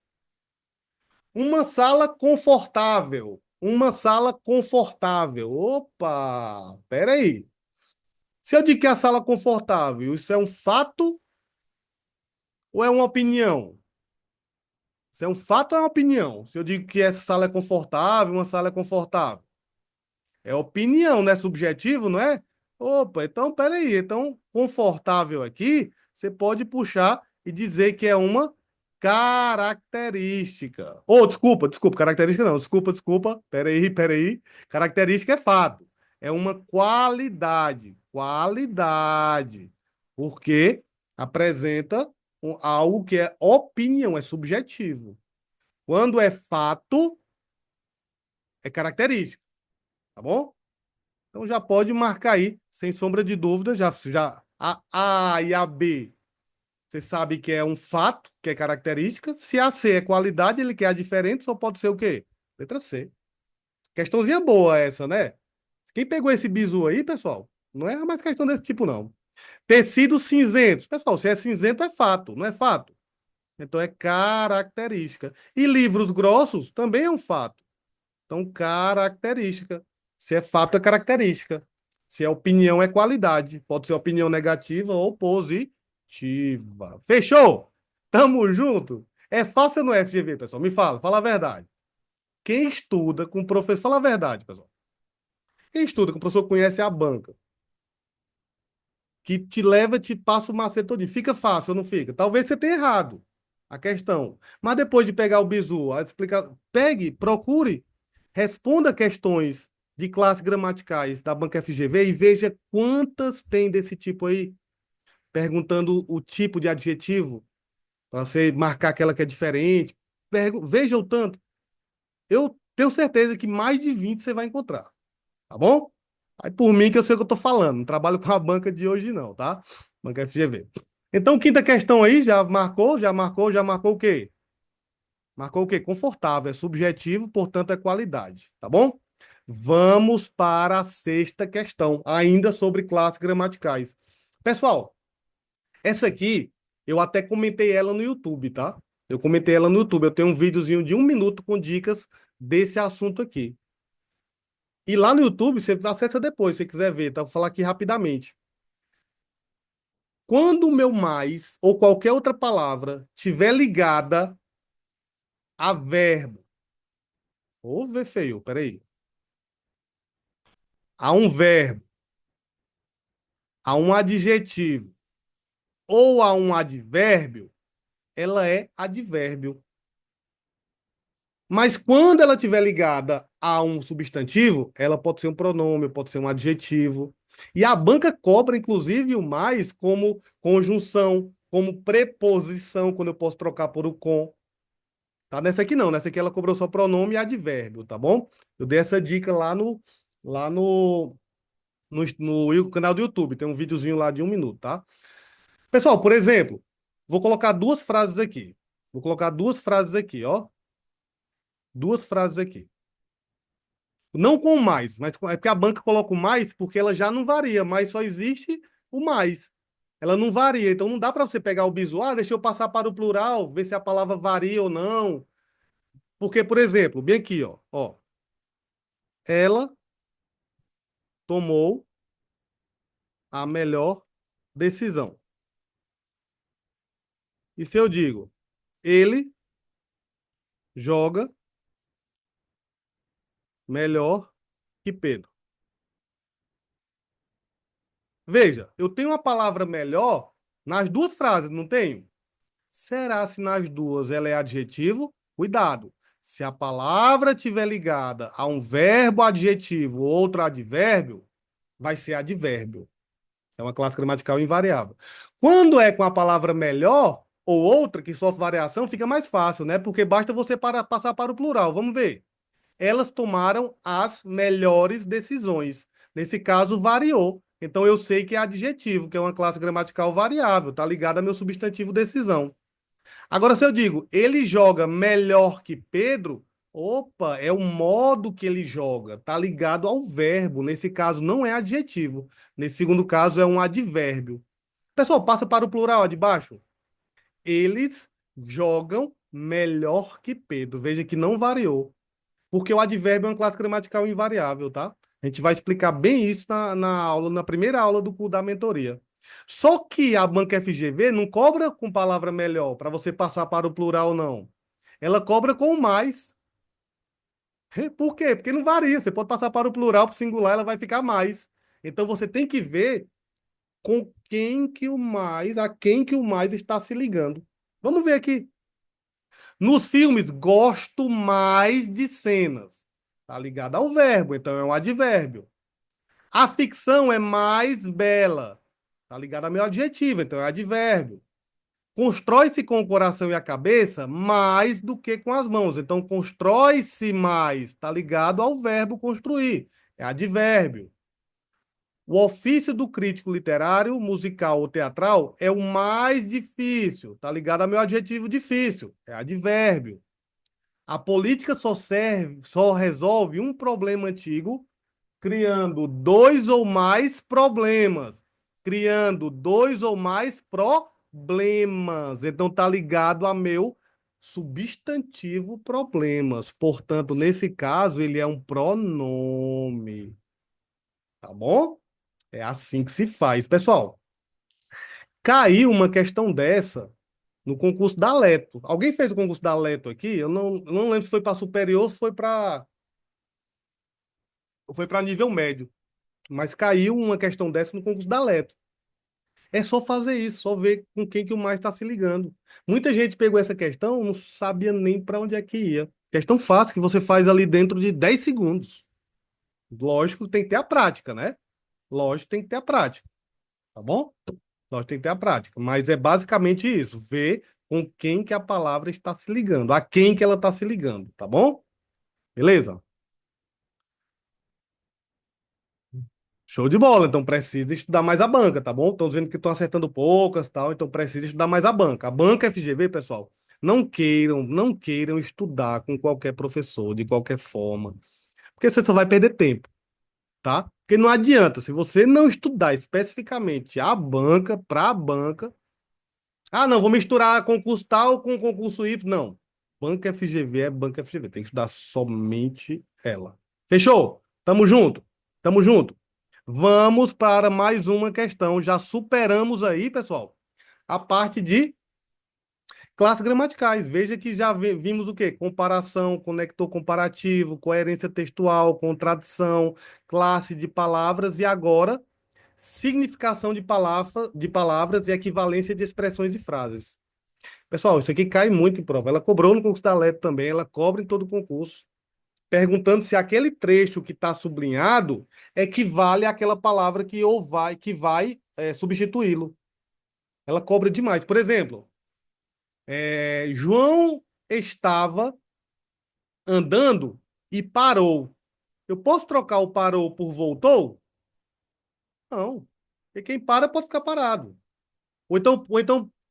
Uma sala confortável. Uma sala confortável. Opa, peraí. Se eu digo que é a sala confortável, isso é um fato ou é uma opinião? Se é um fato ou é uma opinião? Se eu digo que essa sala é confortável, uma sala é confortável. É opinião, não é subjetivo, não é? Opa, então peraí. Então, confortável aqui, você pode puxar e dizer que é uma característica. Oh, desculpa, característica não. Desculpa. Peraí. Característica é fato. É uma qualidade. Qualidade. Porque apresenta algo que é opinião, é subjetivo. Quando é fato, é característica, tá bom? Então já pode marcar aí, sem sombra de dúvida, já a A e a B, você sabe que é um fato, que é característica. Se a C é qualidade, ele quer a diferente, só pode ser o quê? Letra C. Questãozinha boa essa, né? Quem pegou esse bizu aí, pessoal, não é mais questão desse tipo, não. Tecidos cinzentos. Pessoal, se é cinzento, é fato, não é fato? Então é característica. E livros grossos também é um fato. Então, característica. Se é fato, é característica. Se é opinião, é qualidade. Pode ser opinião negativa ou positiva. Fechou? Tamo junto? É fácil no FGV, pessoal? Me fala a verdade. Quem estuda com o professor, fala a verdade, pessoal. Quem estuda com o professor conhece a banca, que te leva, te passa o macete todinho. Fica fácil ou não fica? Talvez você tenha errado a questão. Mas depois de pegar o bizu, a explicar, pegue, procure, responda questões de classes gramaticais da banca FGV e veja quantas tem desse tipo aí, perguntando o tipo de adjetivo, para você marcar aquela que é diferente. Veja o tanto. Eu tenho certeza que mais de 20 você vai encontrar, tá bom? Aí por mim que eu sei o que eu tô falando, não trabalho com a banca de hoje não, tá? Banca FGV. Então, quinta questão aí, já marcou o quê? Marcou o quê? Confortável, é subjetivo, portanto é qualidade, tá bom? Vamos para a sexta questão, ainda sobre classes gramaticais. Pessoal, essa aqui eu até comentei ela no YouTube, tá? Eu comentei ela no YouTube, eu tenho um videozinho de 1 minuto com dicas desse assunto aqui. E lá no YouTube, você acessa depois, se você quiser ver, tá? Vou falar aqui rapidamente. Quando o meu mais ou qualquer outra palavra tiver ligada a verbo, ou ver feio, peraí, a um verbo, a um adjetivo ou a um advérbio, ela é advérbio. Mas quando ela estiver ligada a um substantivo, ela pode ser um pronome, pode ser um adjetivo. E a banca cobra, inclusive, o mais como conjunção, como preposição, quando eu posso trocar por o com. Tá? Nessa aqui não, nessa aqui ela cobrou só pronome e advérbio, tá bom? Eu dei essa dica lá no canal do YouTube, tem um videozinho lá de 1 minuto, tá? Pessoal, por exemplo, vou colocar duas frases aqui. Vou colocar duas frases aqui, ó. Duas frases aqui. Não com o mais, mas é porque a banca coloca o mais porque ela já não varia, mas só existe o mais. Ela não varia, então não dá para você pegar o bizu, deixa eu passar para o plural, ver se a palavra varia ou não. Porque, por exemplo, bem aqui, ó, ela tomou a melhor decisão. E se eu digo, ele joga melhor que Pedro. Veja, eu tenho uma palavra melhor nas duas frases, não tenho? Será se nas duas ela é adjetivo? Cuidado. Se a palavra estiver ligada a um verbo adjetivo ou outro advérbio, vai ser advérbio. É uma classe gramatical invariável. Quando é com a palavra melhor ou outra que sofre variação, fica mais fácil, né? Porque basta você passar para o plural. Vamos ver. Elas tomaram as melhores decisões. Nesse caso, variou. Então, eu sei que é adjetivo, que é uma classe gramatical variável, tá ligado ao meu substantivo decisão. Agora, se eu digo, ele joga melhor que Pedro, opa, é o modo que ele joga, tá ligado ao verbo. Nesse caso, não é adjetivo. Nesse segundo caso, é um advérbio. Pessoal, passa para o plural ó, de baixo. Eles jogam melhor que Pedro. Veja que não variou. Porque o advérbio é uma classe gramatical invariável, tá? A gente vai explicar bem isso na aula, na primeira aula do curso da mentoria. Só que a banca FGV não cobra com palavra melhor para você passar para o plural, não. Ela cobra com mais. Por quê? Porque não varia. Você pode passar para o plural, para o singular, ela vai ficar mais. Então você tem que ver com quem que o mais, a quem que o mais está se ligando. Vamos ver aqui. Nos filmes, gosto mais de cenas. Tá ligado ao verbo, então é um advérbio. A ficção é mais bela. Tá ligado ao meu adjetivo, então é advérbio. Constrói-se com o coração e a cabeça mais do que com as mãos. Então, constrói-se mais. Tá ligado ao verbo construir. É advérbio. O ofício do crítico literário, musical ou teatral é o mais difícil. Tá ligado ao meu adjetivo difícil. É advérbio. A política só resolve um problema antigo, criando dois ou mais problemas. Criando dois ou mais problemas. Então, está ligado a meu substantivo problemas. Portanto, nesse caso, ele é um pronome. Tá bom? É assim que se faz. Pessoal, caiu uma questão dessa no concurso da Leto. Alguém fez o concurso da Leto aqui? Eu não lembro se foi para superior ou foi para nível médio. Mas caiu uma questão dessa no concurso da Leto. É só fazer isso, só ver com quem que o mais está se ligando. Muita gente pegou essa questão, não sabia nem para onde é que ia. Questão fácil que você faz ali dentro de 10 segundos. Lógico, tem que ter a prática, né? Lógico, tem que ter a prática, tá bom? Lógico, tem que ter a prática. Mas é basicamente isso, ver com quem que a palavra está se ligando, a quem que ela está se ligando, tá bom? Beleza? Show de bola, então precisa estudar mais a banca, tá bom? Estão dizendo que estão acertando poucas, tal, então precisa estudar mais a banca. A banca FGV, pessoal, não queiram estudar com qualquer professor, de qualquer forma, porque você só vai perder tempo, tá? Porque não adianta, se você não estudar especificamente a banca, para a banca, ah, não, vou misturar concurso tal com concurso Y, não. Banca FGV é banca FGV, tem que estudar somente ela. Fechou? Tamo junto? Tamo junto. Vamos para mais uma questão. Já superamos aí, pessoal, a parte de classes gramaticais. Veja que já vimos o quê? Comparação, conector comparativo, coerência textual, contradição, classe de palavras e agora significação de palavras e equivalência de expressões e frases. Pessoal, isso aqui cai muito em prova. Ela cobrou no concurso da LET também, ela cobra em todo concurso perguntando se aquele trecho que está sublinhado equivale àquela palavra que vai substituí-lo. Ela cobra demais. Por exemplo, João estava andando e parou. Eu posso trocar o parou por voltou? Não. E quem para pode ficar parado. Ou então,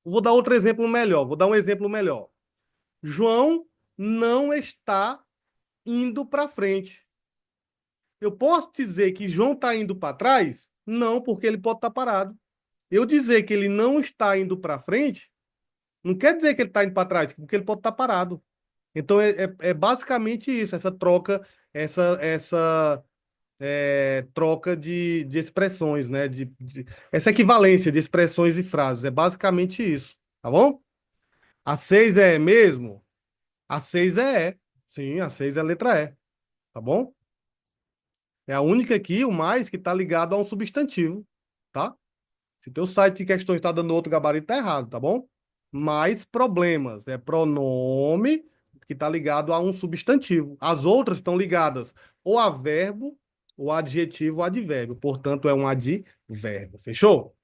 vou dar outro exemplo melhor. Vou dar um exemplo melhor. João não está indo para frente. Eu posso dizer que João está indo para trás? Não, porque ele pode estar parado. Eu dizer que ele não está indo para frente, não quer dizer que ele está indo para trás, porque ele pode estar parado. Então é basicamente isso, essa troca de expressões, né? Essa equivalência de expressões e frases. É basicamente isso, tá bom? A 6 é mesmo? A 6 é E. Sim, a 6 é a letra E, tá bom? É a única aqui, o mais, que está ligado a um substantivo. tá? Se teu site de questões está dando outro gabarito, tá errado, tá bom? Mais problemas. É pronome que está ligado a um substantivo. As outras estão ligadas ou a verbo, ou adjetivo, ou advérbio. Portanto, é um advérbio. Fechou?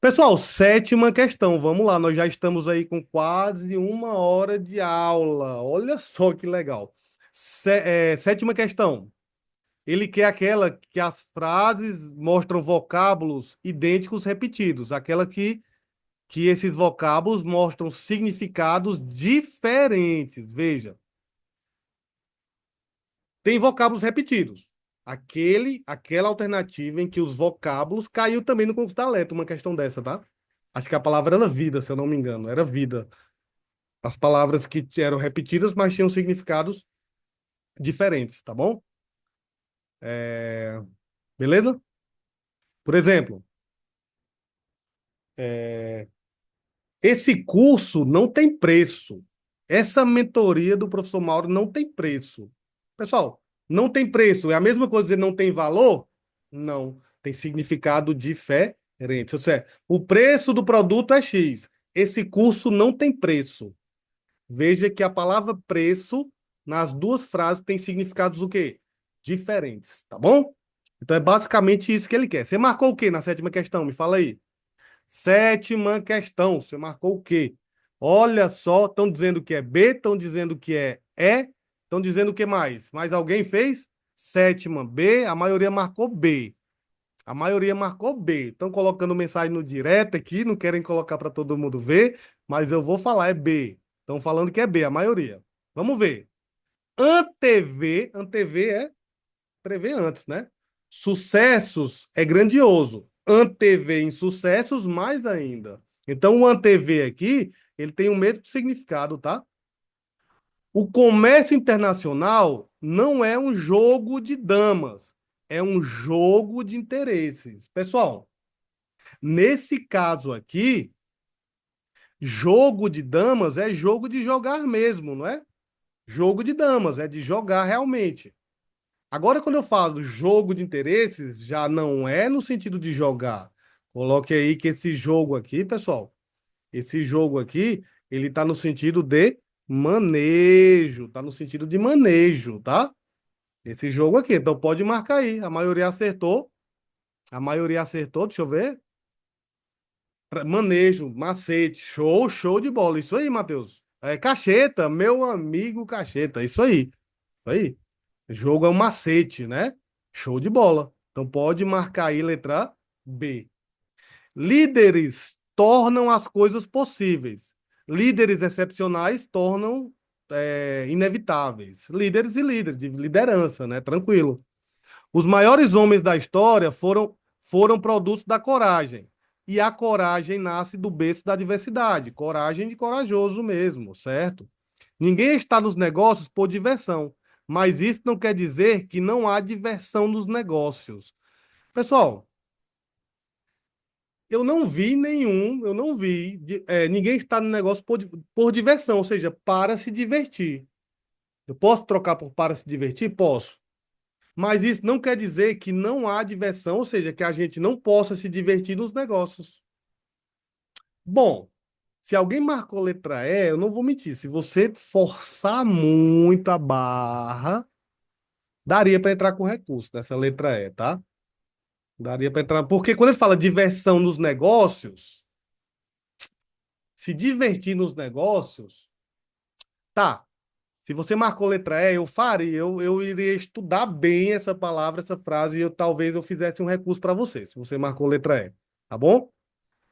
Pessoal, sétima questão. Vamos lá, nós já estamos aí com quase 1 hora de aula. Olha só que legal. Sétima questão. Ele quer aquela que as frases mostram vocábulos idênticos repetidos, aquela que esses vocábulos mostram significados diferentes. Veja, tem vocábulos repetidos. Aquela alternativa em que os vocábulos caiu também no concurso da letra, uma questão dessa, tá? Acho que a palavra era vida, se eu não me engano, era vida. As palavras que eram repetidas, mas tinham significados diferentes, tá bom? Beleza? Por exemplo, esse curso não tem preço. Essa mentoria do professor Mauro não tem preço. Pessoal, não tem preço. É a mesma coisa dizer não tem valor? Não. Tem significado diferente. Ou seja, o preço do produto é X. Esse curso não tem preço. Veja que a palavra preço, nas duas frases, tem significados o quê? Diferentes, tá bom? Então é basicamente isso que ele quer. Você marcou o quê na sétima questão? Me fala aí. Sétima questão. Você marcou o quê? Olha só, estão dizendo que é B, estão dizendo que é E, estão dizendo o que mais? Mais alguém fez? Sétima B, a maioria marcou B. A maioria marcou B. Estão colocando mensagem no direct aqui, não querem colocar para todo mundo ver, mas eu vou falar, é B. Estão falando que é B, a maioria. Vamos ver. Antever é prever antes, né? Sucessos é grandioso. Antever em sucessos, mais ainda. Então, o antever aqui, ele tem o mesmo significado, tá? O comércio internacional não é um jogo de damas, é um jogo de interesses. Pessoal, nesse caso aqui, jogo de damas é jogo de jogar mesmo, não é? Jogo de damas, é de jogar realmente. Agora, quando eu falo jogo de interesses, já não é no sentido de jogar. Coloque aí que esse jogo aqui, pessoal, esse jogo aqui, ele está no sentido de manejo, tá no sentido de manejo, tá? Esse jogo aqui, então pode marcar aí. A maioria acertou. A maioria acertou, deixa eu ver. Manejo, macete, show, show de bola. Isso aí, Matheus. É cacheta, meu amigo cacheta. Isso aí. Isso aí. Jogo é um macete, né? Show de bola. Então pode marcar aí letra B. Líderes tornam as coisas possíveis. Líderes excepcionais tornam inevitáveis. Líderes e líderes, de liderança, né? Tranquilo. Os maiores homens da história foram produtos da coragem. E a coragem nasce do berço da diversidade. Coragem de corajoso mesmo, certo? Ninguém está nos negócios por diversão, mas isso não quer dizer que não há diversão nos negócios. Pessoal, eu não vi, ninguém está no negócio por diversão, ou seja, para se divertir. Eu posso trocar por para se divertir? Posso. Mas isso não quer dizer que não há diversão, ou seja, que a gente não possa se divertir nos negócios. Bom, se alguém marcou letra E, eu não vou mentir. Se você forçar muito a barra, daria para entrar com recurso nessa letra E, tá? Daria para entrar. Porque quando ele fala diversão nos negócios, se divertir nos negócios, tá. Se você marcou letra E, eu faria, eu iria estudar bem essa palavra, essa frase, e talvez eu fizesse um recurso para você, se você marcou letra E, tá bom?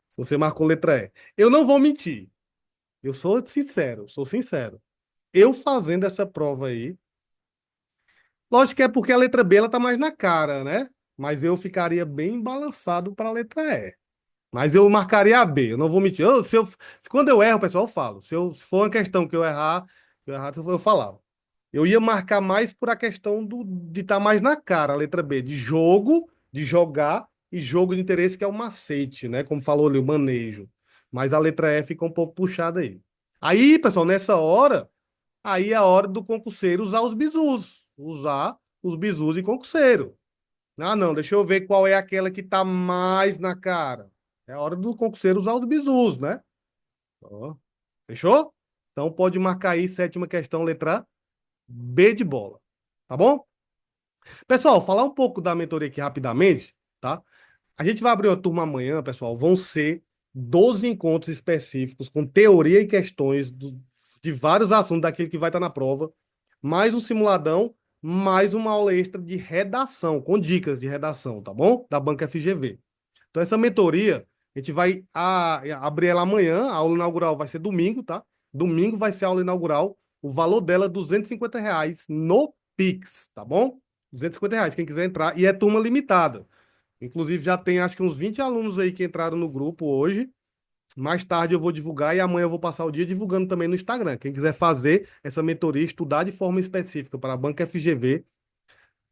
Se você marcou letra E. Eu não vou mentir. Eu sou sincero, sou sincero. Eu fazendo essa prova aí, lógico que é porque a letra B ela tá mais na cara, né? Mas eu ficaria bem balançado para a letra E. Mas eu marcaria a B, eu não vou mentir. Quando eu erro, pessoal, eu falo. Se for uma questão que eu falava. Eu ia marcar mais por a questão de estar mais na cara, a letra B, de jogo, de jogar, e jogo de interesse, que é o macete, né? Como falou ali, o manejo. Mas a letra E fica um pouco puxada aí. Aí, pessoal, nessa hora, aí é a hora do concurseiro usar os bizus. Usar os bizus e concurseiro. Ah, não, deixa eu ver qual é aquela que tá mais na cara. É a hora do concurseiro usar os bizus, né? Ó, fechou? Então pode marcar aí, sétima questão, letra B de bola. Tá bom? Pessoal, falar um pouco da mentoria aqui rapidamente, tá? A gente vai abrir uma turma amanhã, pessoal. Vão ser 12 encontros específicos com teoria e questões de vários assuntos daquele que vai estar na prova, mais um simuladão, mais uma aula extra de redação, com dicas de redação, tá bom? Da Banca FGV. Então, essa mentoria, a gente vai abrir ela amanhã. A aula inaugural vai ser domingo, tá? Domingo vai ser a aula inaugural. O valor dela é R$ 250 no Pix, tá bom? R$ 250, quem quiser entrar. E é turma limitada. Inclusive, já tem acho que uns 20 alunos aí que entraram no grupo hoje. Mais tarde eu vou divulgar e amanhã eu vou passar o dia divulgando também no Instagram. Quem quiser fazer essa mentoria, estudar de forma específica para a Banca FGV,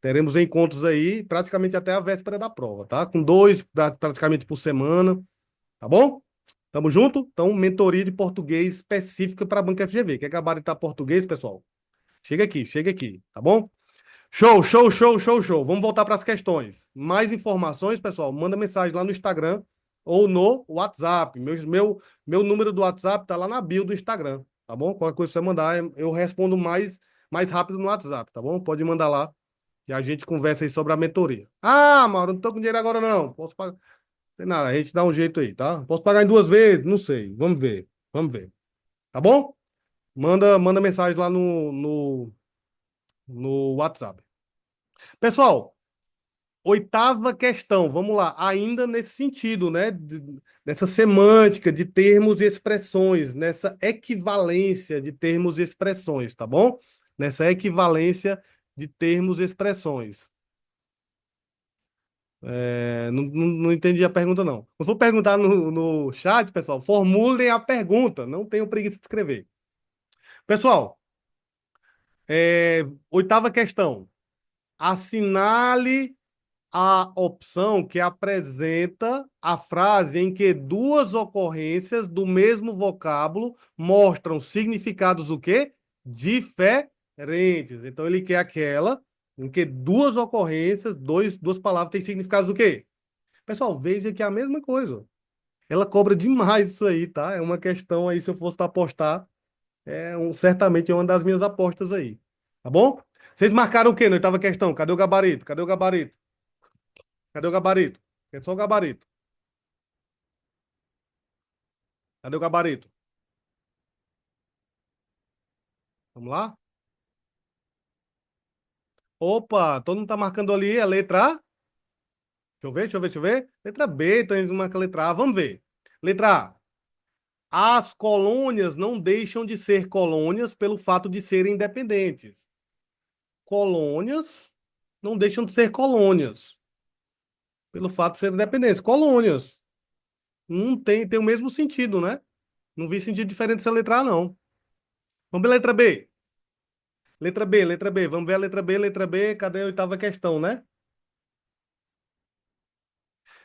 teremos encontros aí praticamente até a véspera da prova, tá? Com dois praticamente por semana, tá bom? Tamo junto? Então, mentoria de português específica para a Banca FGV. Quer gabaritar português, pessoal? Chega aqui, tá bom? Show, show, show, show, show. Vamos voltar para as questões. Mais informações, pessoal, manda mensagem lá no Instagram ou no WhatsApp. Meu número do WhatsApp tá lá na bio do Instagram, tá bom? Qualquer coisa que você mandar, eu respondo mais rápido no WhatsApp, tá bom? Pode mandar lá e a gente conversa aí sobre a mentoria. Ah, Mauro, não tô com dinheiro agora não. Posso pagar? Não tem nada, a gente dá um jeito aí, tá? Posso pagar em duas vezes? Não sei. Vamos ver. Vamos ver. Tá bom? Manda mensagem lá no WhatsApp. Pessoal, oitava questão, vamos lá, ainda nesse sentido, né? Nessa semântica de termos e expressões, nessa equivalência de termos e expressões, tá bom? Nessa equivalência de termos e expressões. Não entendi a pergunta, não. Eu vou perguntar no chat, pessoal. Formulem a pergunta, não tenho preguiça de escrever. Pessoal, oitava questão. Assinale a opção que apresenta a frase em que duas ocorrências do mesmo vocábulo mostram significados o quê? Diferentes. Então ele quer aquela em que duas ocorrências, duas palavras têm significados o quê? Pessoal, veja que é a mesma coisa. Ela cobra demais isso aí, tá? É uma questão aí, se eu fosse para apostar, certamente é uma das minhas apostas aí. Tá bom? Vocês marcaram o quê na oitava questão? Cadê o gabarito? Cadê o gabarito? Cadê o gabarito? É só o gabarito. Cadê o gabarito? Vamos lá? Opa, todo mundo tá marcando ali a letra A? Deixa eu ver. Letra B, então eles marcam a letra A. Vamos ver. Letra A. As colônias não deixam de ser colônias pelo fato de serem independentes. Colônias não deixam de ser colônias pelo fato de serem independentes. Colônias. Não tem o mesmo sentido, né? Não vi sentido diferente dessa letra A, não. Vamos ver a letra B. Letra B. Vamos ver a letra B, letra B. Cadê a oitava questão, né?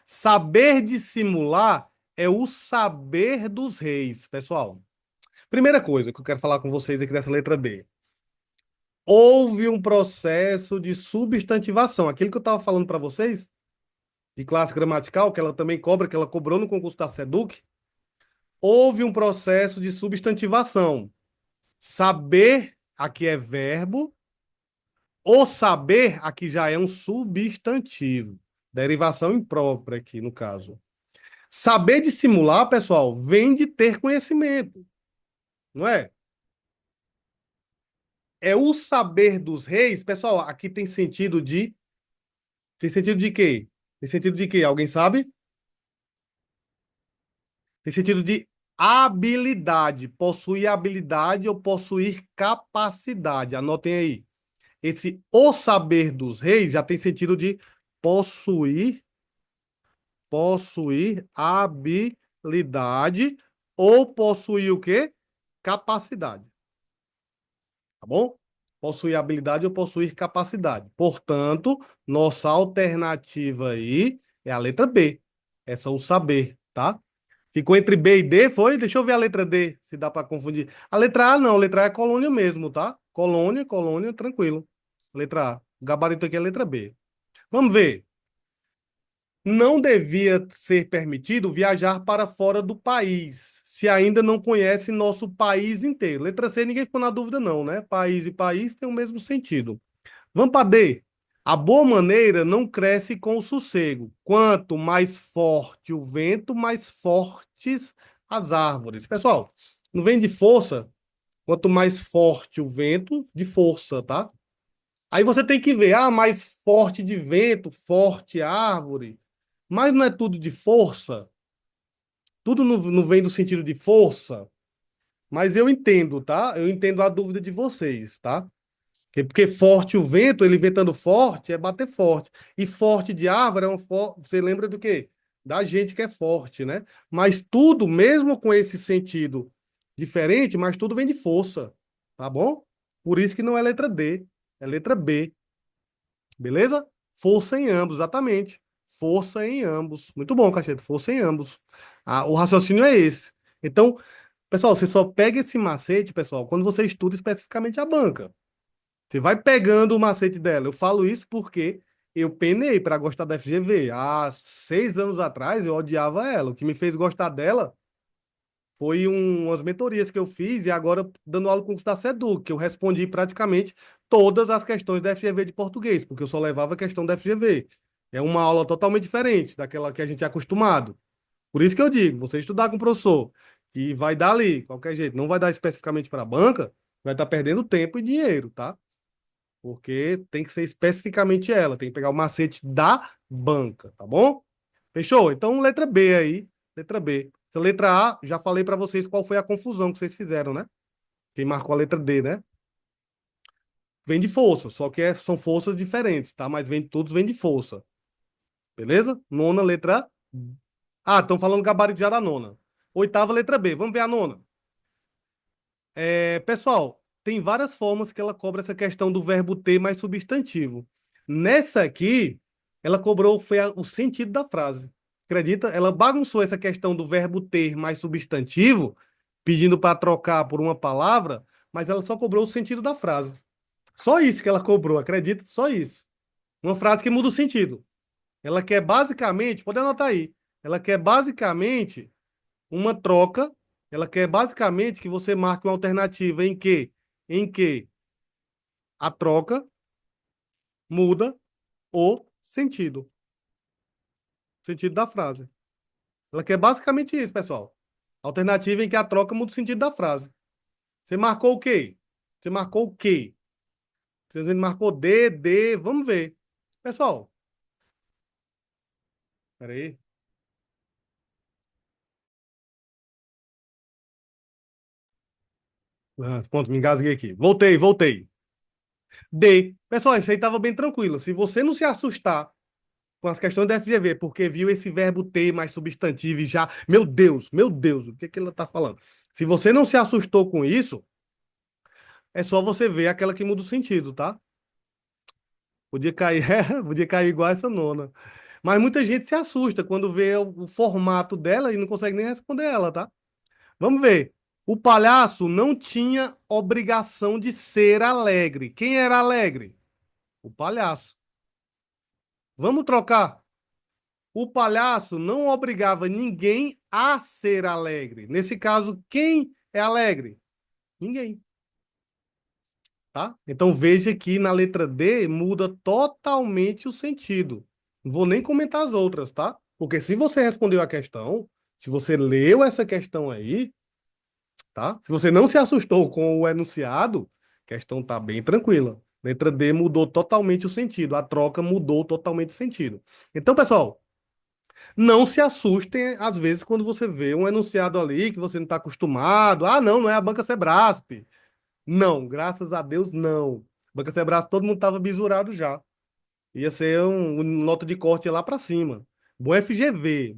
Saber dissimular é o saber dos reis, pessoal. Primeira coisa que eu quero falar com vocês aqui dessa letra B. Houve um processo de substantivação. Aquilo que eu estava falando para vocês, de classe gramatical, que ela também cobra, que ela cobrou no concurso da SEDUC. Houve um processo de substantivação. Saber, aqui é verbo. O saber, aqui já é um substantivo. Derivação imprópria aqui, no caso. Saber dissimular, pessoal, vem de ter conhecimento, não é? É o saber dos reis, pessoal, aqui tem sentido de. Tem sentido de quê? Tem sentido de quê? Alguém sabe? Tem sentido de habilidade. Possuir habilidade ou possuir capacidade. Anotem aí. Esse o saber dos reis já tem sentido de possuir, possuir habilidade ou possuir o quê? Capacidade. Tá bom? Possuir habilidade ou possuir capacidade. Portanto, nossa alternativa aí é a letra B. Essa é o saber, tá? Ficou entre B e D, foi? Deixa eu ver a letra D, se dá para confundir. A letra A não, a letra A é colônia mesmo, tá? Colônia, colônia, tranquilo. Letra A. O gabarito aqui é a letra B. Vamos ver. não devia ser permitido viajar para fora do país, se ainda não conhece nosso país inteiro. Letra C, ninguém ficou na dúvida, não, né? País e país têm o mesmo sentido. Vamos para D. A boa maneira não cresce com o sossego. Quanto mais forte o vento, mais fortes as árvores. Pessoal, não vem de força. Quanto mais forte o vento, de força, tá? Aí você tem que ver, mais forte de vento, forte árvore. Mas não é tudo de força? Tudo não vem do sentido de força? Mas eu entendo, tá? Eu entendo a dúvida de vocês, tá? Porque forte o vento, ele ventando forte, é bater forte. E forte de árvore é você lembra do quê? Da gente que é forte, né? Mas tudo, mesmo com esse sentido diferente, mas tudo vem de força, tá bom? Por isso que não é letra D, é letra B, beleza? Força em ambos, exatamente. Força em ambos. Muito bom, Cacheta, força em ambos. O raciocínio é esse. Então, pessoal, você só pega esse macete, pessoal, quando você estuda especificamente a banca. Você vai pegando o macete dela. Eu falo isso porque eu penei para gostar da FGV. Há 6 anos atrás eu odiava ela. O que me fez gostar dela foi umas mentorias que eu fiz e agora dando aula com o curso da Seduc, que eu respondi praticamente todas as questões da FGV de português, porque eu só levava a questão da FGV. É uma aula totalmente diferente daquela que a gente é acostumado. Por isso que eu digo, você estudar com o professor e vai dar ali, qualquer jeito, não vai dar especificamente para a banca, vai estar perdendo tempo e dinheiro, tá? Porque tem que ser especificamente ela, tem que pegar o macete da banca, tá bom? Fechou? Então, letra B aí, letra B. Essa letra A, já falei para vocês qual foi a confusão que vocês fizeram, né? Quem marcou a letra D, né? Vem de força, só que são forças diferentes, tá? Mas todos vêm de força, beleza? Nona, letra. Estão falando gabarito já da nona. Oitava, letra B. Vamos ver a nona. Pessoal, tem várias formas que ela cobra essa questão do verbo ter mais substantivo. Nessa aqui, ela cobrou foi o sentido da frase. Acredita? Ela bagunçou essa questão do verbo ter mais substantivo, pedindo para trocar por uma palavra, mas ela só cobrou o sentido da frase. Só isso que ela cobrou, acredita? Só isso. Uma frase que muda o sentido. Ela quer basicamente, pode anotar aí, ela quer basicamente uma troca, ela quer basicamente que você marque uma alternativa em que a troca muda o sentido da frase. Ela quer basicamente isso, pessoal. Alternativa em que a troca muda o sentido da frase. Você marcou o quê? Você marcou o quê? Você marcou D, vamos ver. Pessoal, peraí. Pronto, me engasguei aqui. Voltei. D. Pessoal, isso aí estava bem tranquilo. Se você não se assustar com as questões da FGV, porque viu esse verbo ter mais substantivo e já, meu Deus, o que que ela está falando? Se você não se assustou com isso, é só você ver aquela que muda o sentido, tá? Podia cair, podia cair igual essa nona. Mas muita gente se assusta quando vê o formato dela e não consegue nem responder ela, tá? Vamos ver. O palhaço não tinha obrigação de ser alegre. Quem era alegre? O palhaço. Vamos trocar. O palhaço não obrigava ninguém a ser alegre. Nesse caso, quem é alegre? Ninguém, tá? Então veja que na letra D muda totalmente o sentido. Não vou nem comentar as outras, tá? Porque se você respondeu a questão, se você leu essa questão aí, tá? Se você não se assustou com o enunciado, a questão tá bem tranquila. Letra D mudou totalmente o sentido, a troca mudou totalmente o sentido. Então, pessoal, não se assustem, às vezes, quando você vê um enunciado ali que você não está acostumado. Não é a Banca Sebrasp. Não, graças a Deus, não. Banca Sebrasp, todo mundo estava bisurado já. Ia ser um nota de corte lá para cima. Bom FGV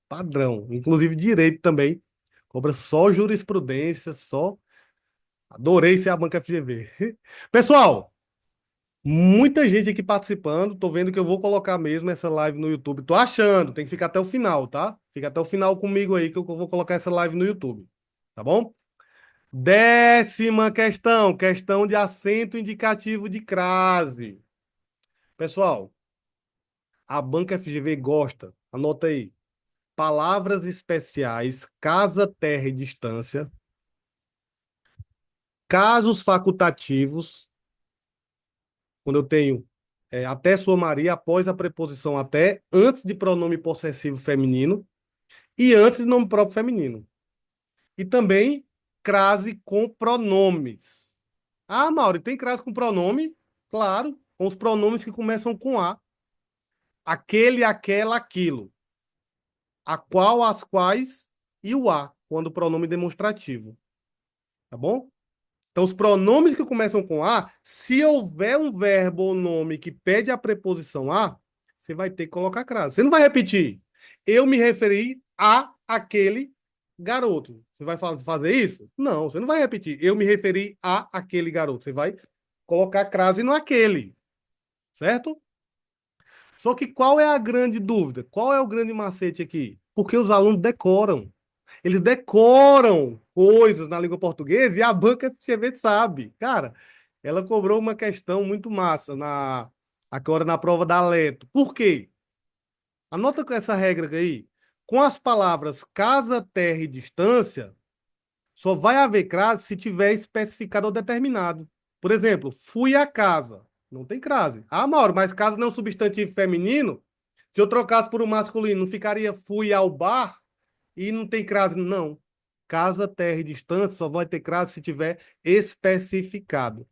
padrão. Inclusive direito também. Cobra só jurisprudência, só. Adorei ser a Banca FGV. Pessoal, muita gente aqui participando. Tô vendo que eu vou colocar mesmo essa live no YouTube. Tô achando, tem que ficar até o final, tá? Fica até o final comigo aí que eu vou colocar essa live no YouTube. Tá bom? 10ª questão, questão de acento indicativo de crase. Pessoal, A banca FGV gosta. Anota aí. Palavras especiais, casa, terra e distância. Casos facultativos, quando eu tenho até sua Maria, após a preposição até, antes de pronome possessivo feminino e antes de nome próprio feminino. E também crase com pronomes. Ah, Mauro, tem crase com pronome? Claro, com os pronomes que começam com A. Aquele, aquela, aquilo. A qual, as quais e o A, quando o pronome demonstrativo. Tá bom? Então, os pronomes que começam com A, se houver um verbo ou nome que pede a preposição a, você vai ter que colocar crase. Você não vai repetir. Eu me referi a aquele garoto. Você vai fazer isso? Não, você não vai repetir. Eu me referi a aquele garoto. Você vai colocar crase no aquele. Certo? Só que qual é a grande dúvida? Qual é o grande macete aqui? Porque os alunos decoram. Eles decoram coisas na língua portuguesa e a banca FGV sabe. Cara, ela cobrou uma questão muito massa agora na prova da Leto. Por quê? Anota com essa regra aí. Com as palavras casa, terra e distância, só vai haver crase se tiver especificado ou determinado. Por exemplo, fui à casa. Não tem crase. Ah, Mauro, mas casa não é um substantivo feminino? Se eu trocasse por um masculino, não ficaria fui ao bar? E não tem crase, não. Casa, terra e distância só vai ter crase se tiver especificado.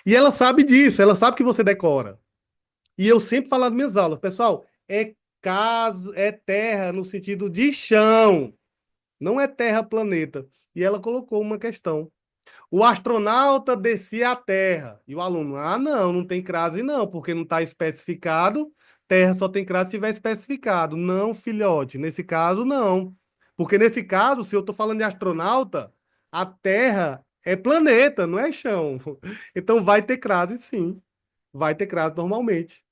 E ela sabe disso, ela sabe que você decora. E eu sempre falo nas minhas aulas, pessoal, é casa, é terra no sentido de chão, não é terra planeta. E ela colocou uma questão. O astronauta descia à Terra. E o aluno, não, não tem crase não, porque não está especificado. Terra só tem crase se tiver especificado. Não, filhote, nesse caso não. Porque nesse caso, se eu estou falando de astronauta, a Terra é planeta, não é chão. Então vai ter crase sim. Vai ter crase normalmente.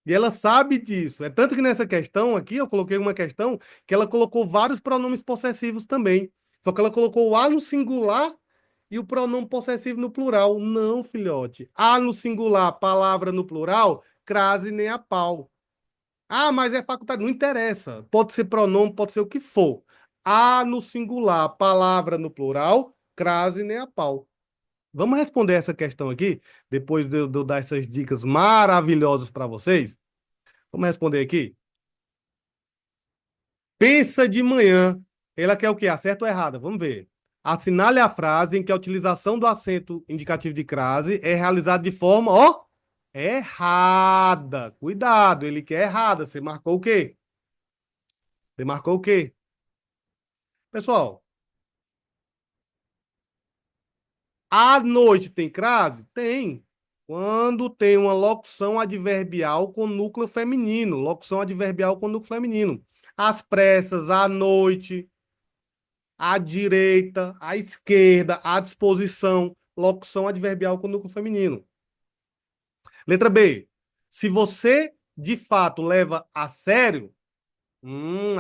E ela sabe disso. É tanto que nessa questão aqui, eu coloquei uma questão que ela colocou vários pronomes possessivos também. Só que ela colocou o A no singular e o pronome possessivo no plural. Não, filhote. A no singular, palavra no plural, crase nem a pau. Ah, mas é facultade. Não interessa. Pode ser pronome, pode ser o que for. A no singular, palavra no plural, crase nem a pau. Vamos responder essa questão aqui, depois de eu dar essas dicas maravilhosas para vocês. Vamos responder aqui. Pensa de manhã. Ela quer o quê? Acerta ou errada? Vamos ver. Assinale a frase em que a utilização do acento indicativo de crase é realizada de forma, ó, errada. Cuidado, ele quer errada. Você marcou o quê? Você marcou o quê? Pessoal, à noite tem crase? Tem. Quando tem uma locução adverbial com núcleo feminino. Locução adverbial com núcleo feminino. Às pressas, à noite, à direita, à esquerda, à disposição. Locução adverbial com núcleo feminino. Letra B. Se você de fato leva a sério,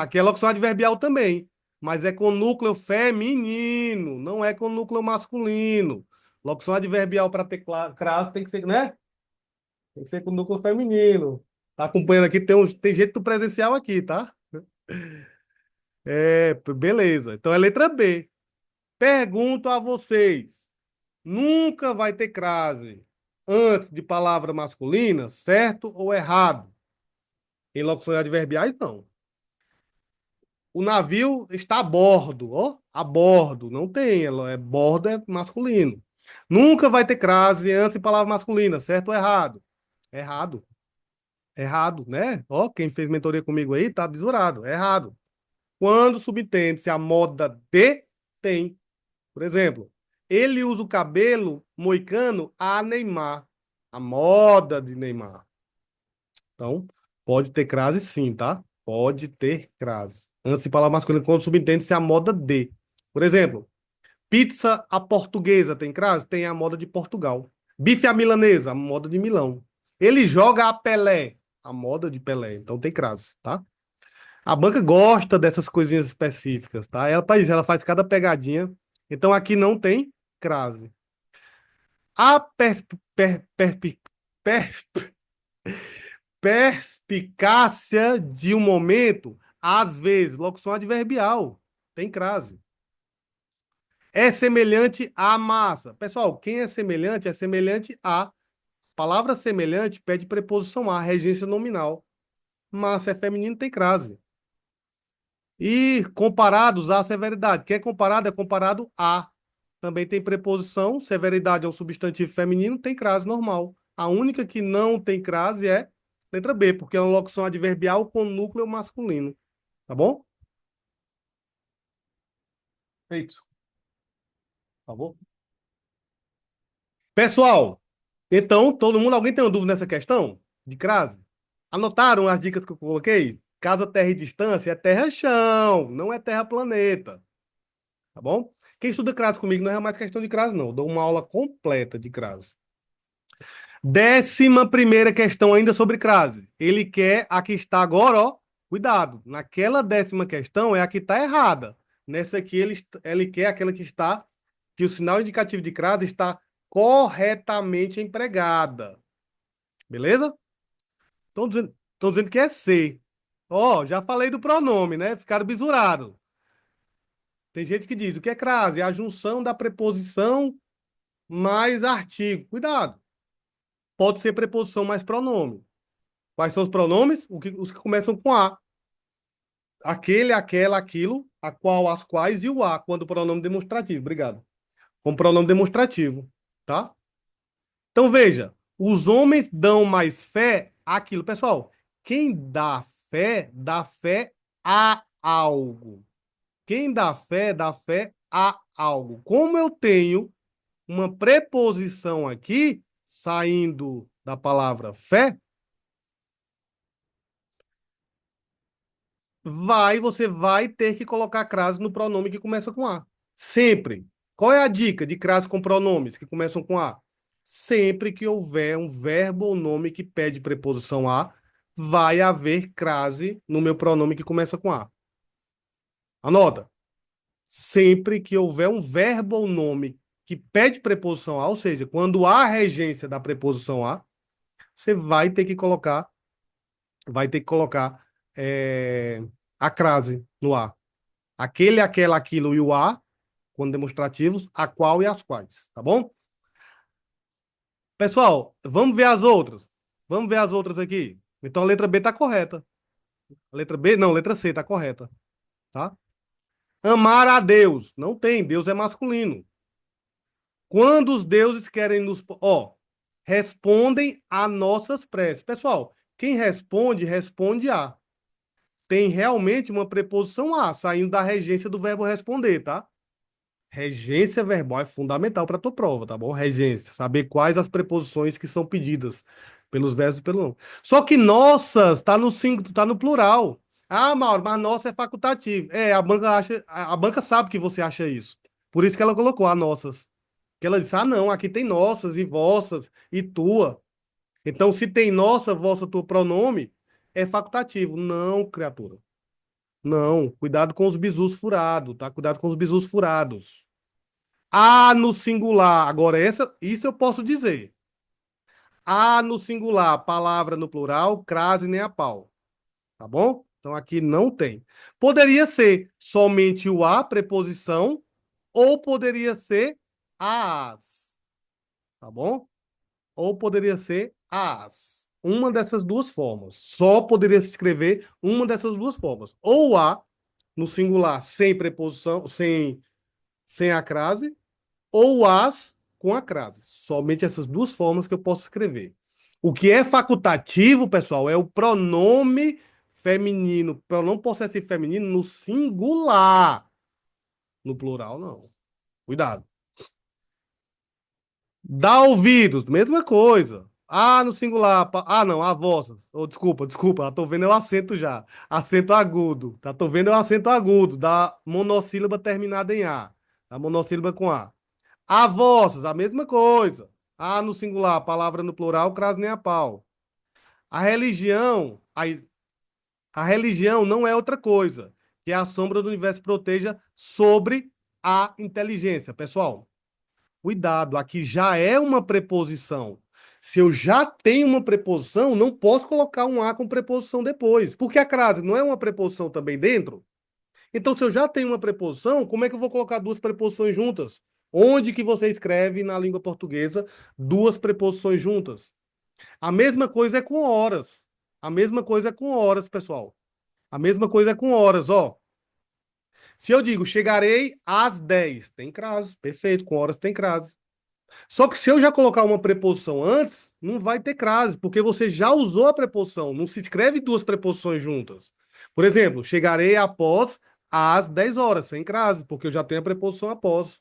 aqui é locução adverbial também, mas é com núcleo feminino, não é com núcleo masculino. Locução adverbial para ter crase tem que ser, né? Tem que ser com núcleo feminino. Tá acompanhando aqui? Tem gente do presencial aqui, tá? Beleza. Então é letra B. Pergunto a vocês: nunca vai ter crase antes de palavra masculina, certo ou errado? Em locuções adverbiais, não. O navio está a bordo, ó, a bordo. Não tem, bordo é masculino. Nunca vai ter crase antes de palavra masculina, certo ou errado? Errado. Errado, né? Ó, quem fez mentoria comigo aí tá besurado. Errado. Quando subentende-se a moda de, tem. Por exemplo, ele usa o cabelo moicano a Neymar. A moda de Neymar. Então, pode ter crase sim, tá? Pode ter crase. Antes de falar masculino, quando subentende-se a moda de. Por exemplo, pizza à portuguesa tem crase? Tem a moda de Portugal. Bife à milanesa, a moda de Milão. Ele joga a Pelé, a moda de Pelé. Então tem crase, tá? A banca gosta dessas coisinhas específicas, tá? Ela faz cada pegadinha. Então aqui não tem crase. A per, per, per, per, Perspicácia de um momento, às vezes, locução adverbial, tem crase. É semelhante à massa. Pessoal, quem é semelhante a. Palavra semelhante pede preposição a, regência nominal. Massa é feminino, tem crase. E comparados à severidade. Quem é comparado a. Também tem preposição, severidade é um substantivo feminino, tem crase normal. A única que não tem crase é letra B, porque é uma locução adverbial com núcleo masculino. Tá bom? Feito. Tá bom? Pessoal, então, todo mundo, alguém tem uma dúvida nessa questão de crase? Anotaram as dicas que eu coloquei? Casa, terra e distância é terra-chão, não é terra-planeta. Tá bom? Quem estuda crase comigo não é mais questão de crase, não. Eu dou uma aula completa de crase. 11ª questão ainda sobre crase. Ele quer a que está agora, ó. Cuidado. Naquela 10ª questão é a que está errada. Nessa aqui ele quer aquela que está, que o sinal indicativo de crase está corretamente empregada. Beleza? Estão dizendo que é C. Ó, já falei do pronome, né? Ficaram bisurados. Tem gente que diz, o que é crase? É a junção da preposição mais artigo. Cuidado. Pode ser preposição mais pronome. Quais são os pronomes? Os que começam com A. Aquele, aquela, aquilo, a qual, as quais e o A, quando o pronome demonstrativo. Obrigado. Com pronome demonstrativo, tá? Então veja, os homens dão mais fé àquilo. Pessoal, quem dá fé a algo. Quem dá fé a algo. Como eu tenho uma preposição aqui, saindo da palavra fé, você vai ter que colocar crase no pronome que começa com A. Sempre. Qual é a dica de crase com pronomes que começam com A? Sempre que houver um verbo ou nome que pede preposição a, vai haver crase no meu pronome que começa com a. Anota. Sempre que houver um verbo ou nome que pede preposição a, ou seja, quando há regência da preposição a, você vai ter que colocar a crase no a. Aquele, aquela, aquilo e o a, quando demonstrativos, a qual e as quais, tá bom? Pessoal, vamos ver as outras. Vamos ver as outras aqui. Então a letra B está correta. A letra B, não, a letra C está correta, tá? Amar a Deus. Não tem, Deus é masculino. Quando os deuses querem nos, respondem a nossas preces. Pessoal, quem responde, responde a. Tem realmente uma preposição a, saindo da regência do verbo responder, tá? Regência verbal é fundamental para a tua prova, tá bom? Regência, saber quais as preposições que são pedidas pelos verbos e pelo nome. Só que nossas tá no singular, tá no plural. Ah, Mauro, mas nossa é facultativo. É, a banca sabe que você acha isso. Por isso que ela colocou a nossas. Que ela disse: "Ah, não, aqui tem nossas e vossas e tua". Então, se tem nossa, vossa, tua pronome, é facultativo. Não, criatura. Não, cuidado com os bizus furados, tá? Cuidado com os bizus furados. A no singular. Agora, isso eu posso dizer. A no singular, palavra no plural, crase nem a pau. Tá bom? Então aqui não tem. Poderia ser somente o a, preposição, ou poderia ser as. Tá bom? Ou poderia ser as. Uma dessas duas formas. Só poderia se escrever uma dessas duas formas. Ou a no singular sem preposição, sem a crase, ou as com a crase. Somente essas duas formas que eu posso escrever. O que é facultativo, pessoal, é o pronome feminino, pronome possessivo feminino no singular. No plural, não. Cuidado. Dá ouvidos, mesma coisa. Ah, no singular. Ah, não, a vossas. Oh, desculpa, tô vendo é o acento já. Acento agudo. Tá, tô vendo é o acento agudo da monossílaba terminada em A. A monossílaba com A. A vossas, a mesma coisa. A no singular, palavra no plural, crase nem a pau. A religião, a religião não é outra coisa que a sombra do universo proteja sobre a inteligência. Pessoal, cuidado, aqui já é uma preposição. Se eu já tenho uma preposição, não posso colocar um a com preposição depois, porque a crase não é uma preposição também dentro? Então, se eu já tenho uma preposição, como é que eu vou colocar duas preposições juntas? Onde que você escreve na língua portuguesa duas preposições juntas? A mesma coisa é com horas. A mesma coisa é com horas, pessoal. A mesma coisa é com horas, ó. Se eu digo chegarei às 10, tem crase, perfeito, com horas tem crase. Só que se eu já colocar uma preposição antes, não vai ter crase, porque você já usou a preposição, não se escreve duas preposições juntas. Por exemplo, chegarei após às 10 horas, sem crase, porque eu já tenho a preposição após.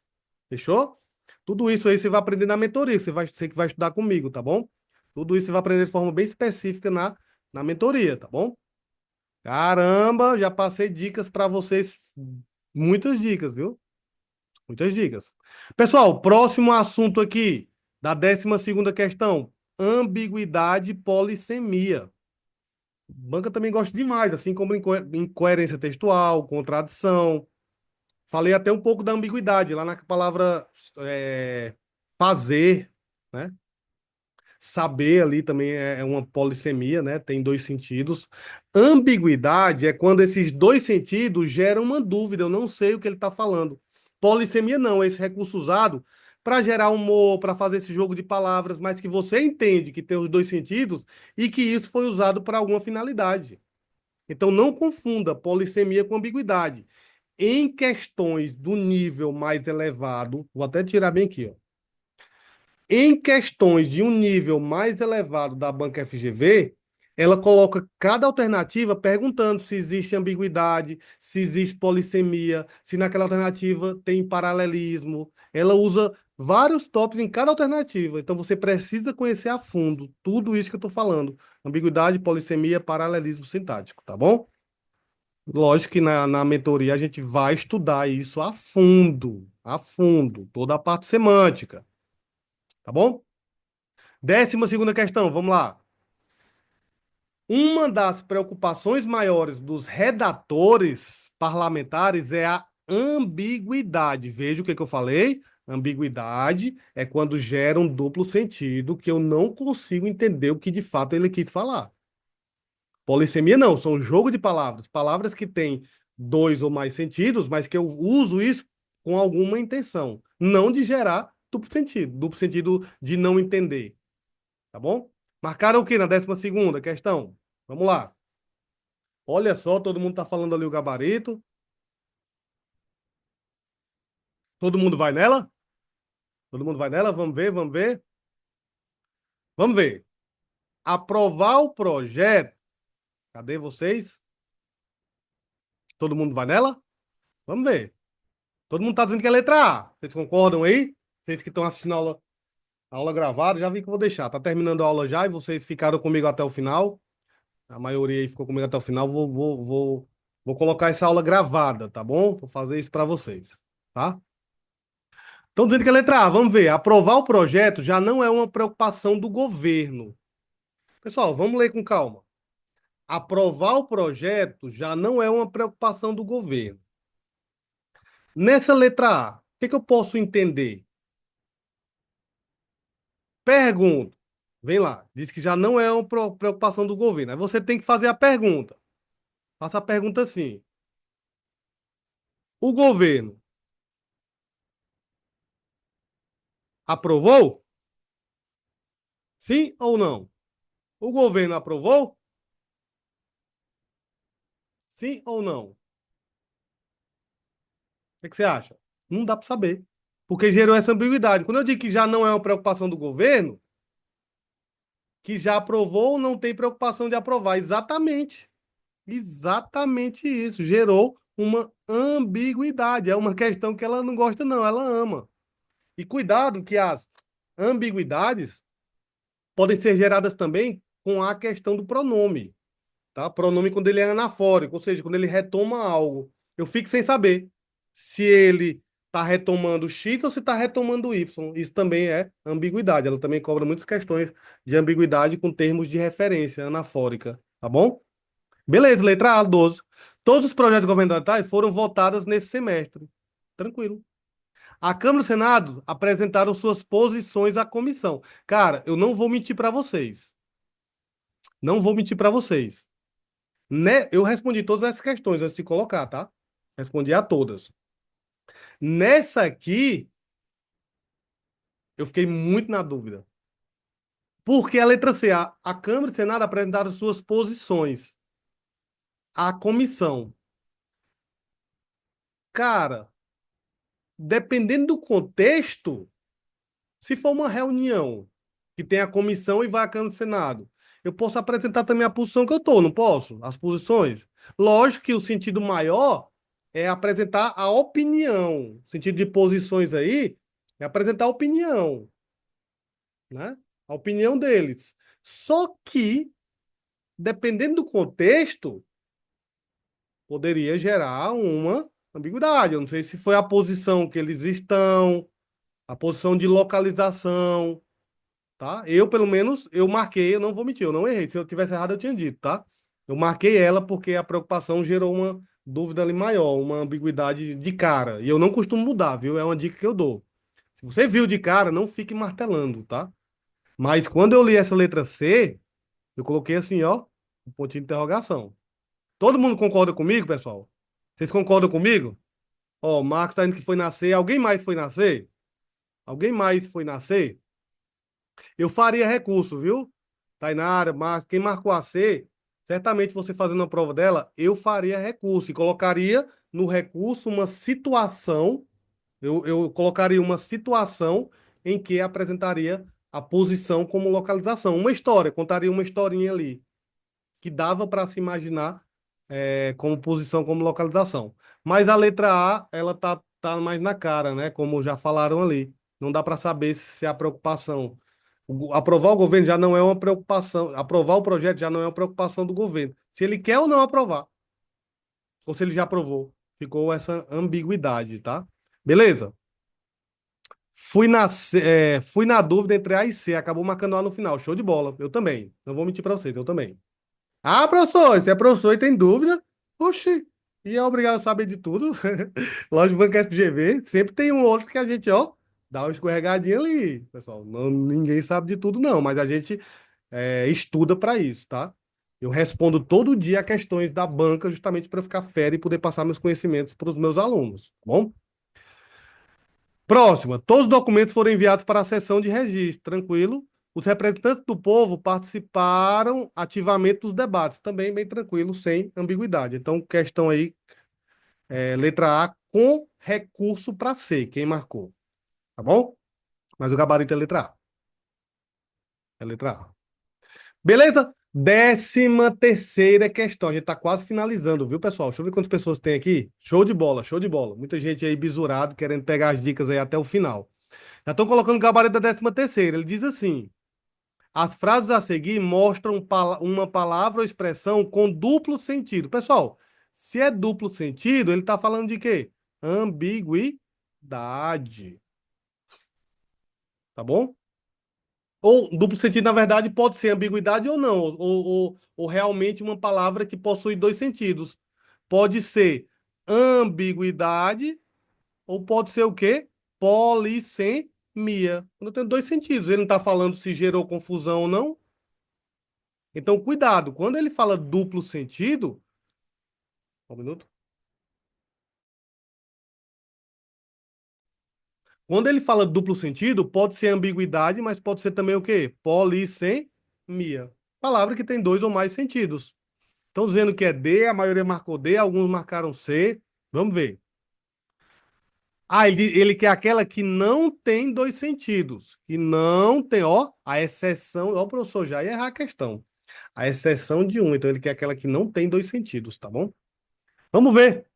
Fechou? Tudo isso aí você vai aprender na mentoria, você que vai estudar comigo, tá bom? Tudo isso você vai aprender de forma bem específica na mentoria, tá bom? Caramba, já passei dicas para vocês, muitas dicas, viu? Muitas dicas. Pessoal, próximo assunto aqui, da 12ª questão, ambiguidade e polissemia. Banca também gosta demais, assim como incoerência textual, contradição. Falei até um pouco da ambiguidade, lá na palavra fazer, né? Saber ali também é uma polissemia, né? Tem dois sentidos. Ambiguidade é quando esses dois sentidos geram uma dúvida, eu não sei o que ele está falando. Polissemia não, é esse recurso usado para gerar humor, para fazer esse jogo de palavras, mas que você entende que tem os dois sentidos e que isso foi usado para alguma finalidade. Então não confunda polissemia com ambiguidade. Em questões do nível mais elevado, vou até tirar bem aqui, ó. Em questões de um nível mais elevado da banca FGV, ela coloca cada alternativa perguntando se existe ambiguidade, se existe polissemia, se naquela alternativa tem paralelismo. Ela usa vários tópicos em cada alternativa. Então você precisa conhecer a fundo tudo isso que eu estou falando: ambiguidade, polissemia, paralelismo sintático, tá bom? Lógico que na mentoria a gente vai estudar isso a fundo, toda a parte semântica, tá bom? 12ª questão, vamos lá. Uma das preocupações maiores dos redatores parlamentares é a ambiguidade. Veja o que eu falei. Ambiguidade é quando gera um duplo sentido que eu não consigo entender o que de fato ele quis falar. Polissemia não, são um jogo de palavras. Palavras que têm dois ou mais sentidos, mas que eu uso isso com alguma intenção. Não de gerar duplo sentido de não entender. Tá bom? Marcaram o que na 12ª questão? Vamos lá. Olha só, todo mundo tá falando ali o gabarito. Todo mundo vai nela? Todo mundo vai nela? Vamos ver, vamos ver. Vamos ver. Aprovar o projeto. Cadê vocês? Todo mundo vai nela? Vamos ver. Todo mundo tá dizendo que é letra A. Vocês concordam aí? Vocês que estão assistindo a aula gravada, já vi que eu vou deixar. Tá terminando a aula já e vocês ficaram comigo até o final. A maioria aí ficou comigo até o final. Vou colocar essa aula gravada, tá bom? Vou fazer isso para vocês, tá? Estão dizendo que é letra A. Vamos ver. Aprovar o projeto já não é uma preocupação do governo. Pessoal, vamos ler com calma. Aprovar o projeto já não é uma preocupação do governo. Nessa letra A, o que eu posso entender? Pergunta. Vem lá. Diz que já não é uma preocupação do governo. Aí você tem que fazer a pergunta. Faça a pergunta assim. O governo aprovou? Sim ou não? O governo aprovou? Sim ou não? O que você acha? Não dá para saber. Porque gerou essa ambiguidade. Quando eu digo que já não é uma preocupação do governo, que já aprovou, não tem preocupação de aprovar. Exatamente. Exatamente isso. Gerou uma ambiguidade. É uma questão que ela não gosta, não. Ela ama. E cuidado que as ambiguidades podem ser geradas também com a questão do pronome. Tá? Pronome quando ele é anafórico, ou seja, quando ele retoma algo. Eu fico sem saber se ele está retomando X ou se está retomando Y. Isso também é ambiguidade. Ela também cobra muitas questões de ambiguidade com termos de referência anafórica. Tá bom? Beleza, letra A, 12. Todos os projetos governamentais foram votados nesse semestre. Tranquilo. A Câmara e o Senado apresentaram suas posições à comissão. Cara, eu não vou mentir para vocês. Não vou mentir para vocês. Né? Eu respondi todas essas questões antes de colocar, tá? Respondi a todas. Nessa aqui, eu fiquei muito na dúvida. Porque a letra C, a Câmara e o Senado apresentaram suas posições à comissão. Cara, dependendo do contexto, se for uma reunião que tem a comissão e vai a Câmara e Senado, eu posso apresentar também a posição que eu estou, não posso? As posições. Lógico que o sentido maior é apresentar a opinião. O sentido de posições aí é apresentar a opinião, né? A opinião deles. Só que, dependendo do contexto, poderia gerar uma ambiguidade. Eu não sei se foi a posição que eles estão, a posição de localização, tá? Eu, pelo menos, eu marquei, eu não vou mentir, eu não errei. Se eu tivesse errado, eu tinha dito, tá? Eu marquei ela porque a preocupação gerou uma dúvida ali maior, uma ambiguidade de cara. E eu não costumo mudar, viu? É uma dica que eu dou. Se você viu de cara, não fique martelando, tá? Mas quando eu li essa letra C, eu coloquei assim, ó, um pontinho de interrogação. Todo mundo concorda comigo, pessoal? Vocês concordam comigo? Ó, o Marcos tá indo que foi nascer. Alguém mais foi nascer? Alguém mais foi nascer? Eu faria recurso, viu? Tainara, Marcos, quem marcou a C, certamente você fazendo a prova dela, eu faria recurso e colocaria no recurso uma situação, eu colocaria uma situação em que apresentaria a posição como localização. Uma história, contaria uma historinha ali, que dava para se imaginar como posição, como localização. Mas a letra A, ela tá mais na cara, né? Como já falaram ali. Não dá para saber se a preocupação. Aprovar o governo já não é uma preocupação. Aprovar o projeto já não é uma preocupação do governo. Se ele quer ou não aprovar, ou se ele já aprovou. Ficou essa ambiguidade, tá? Beleza? Fui na dúvida entre A e C. Acabou marcando A no final. Show de bola. Eu também. Não vou mentir para vocês, eu também. Ah, professor, se é professor e tem dúvida, oxi, e é obrigado a saber de tudo. Lógico, Banco FGV, sempre tem um outro que a gente, ó, dá uma escorregadinha ali, pessoal. Não, ninguém sabe de tudo, não, mas a gente estuda para isso, tá? Eu respondo todo dia a questões da banca justamente para ficar fera e poder passar meus conhecimentos para os meus alunos, tá bom? Próxima. Todos os documentos foram enviados para a sessão de registro. Tranquilo. Os representantes do povo participaram ativamente dos debates. Também bem tranquilo, sem ambiguidade. Então, questão aí, letra A, com recurso para C. Quem marcou? Tá bom? Mas o gabarito é letra A. É letra A. Beleza? 13ª questão. A gente tá quase finalizando, viu, pessoal? Deixa eu ver quantas pessoas tem aqui. Show de bola, show de bola. Muita gente aí bisurado, querendo pegar as dicas aí até o final. Já estão colocando o gabarito da 13ª. Ele diz assim: as frases a seguir mostram uma palavra ou expressão com duplo sentido. Pessoal, se é duplo sentido, ele está falando de quê? Ambiguidade. Tá bom? Ou duplo sentido, na verdade, pode ser ambiguidade ou não, ou realmente uma palavra que possui dois sentidos. Pode ser ambiguidade ou pode ser o quê? Polissemia. Quando tem dois sentidos. Ele não está falando se gerou confusão ou não. Então, cuidado. Quando ele fala duplo sentido, um minuto. Quando ele fala duplo sentido, pode ser ambiguidade, mas pode ser também o quê? Polissemia. Palavra que tem dois ou mais sentidos. Estão dizendo que é D, a maioria marcou D, alguns marcaram C. Vamos ver. Ah, ele quer aquela que não tem dois sentidos. Que não tem, ó, a exceção. Ó, o professor já ia errar a questão. A exceção de um. Então, ele quer aquela que não tem dois sentidos, tá bom? Vamos ver.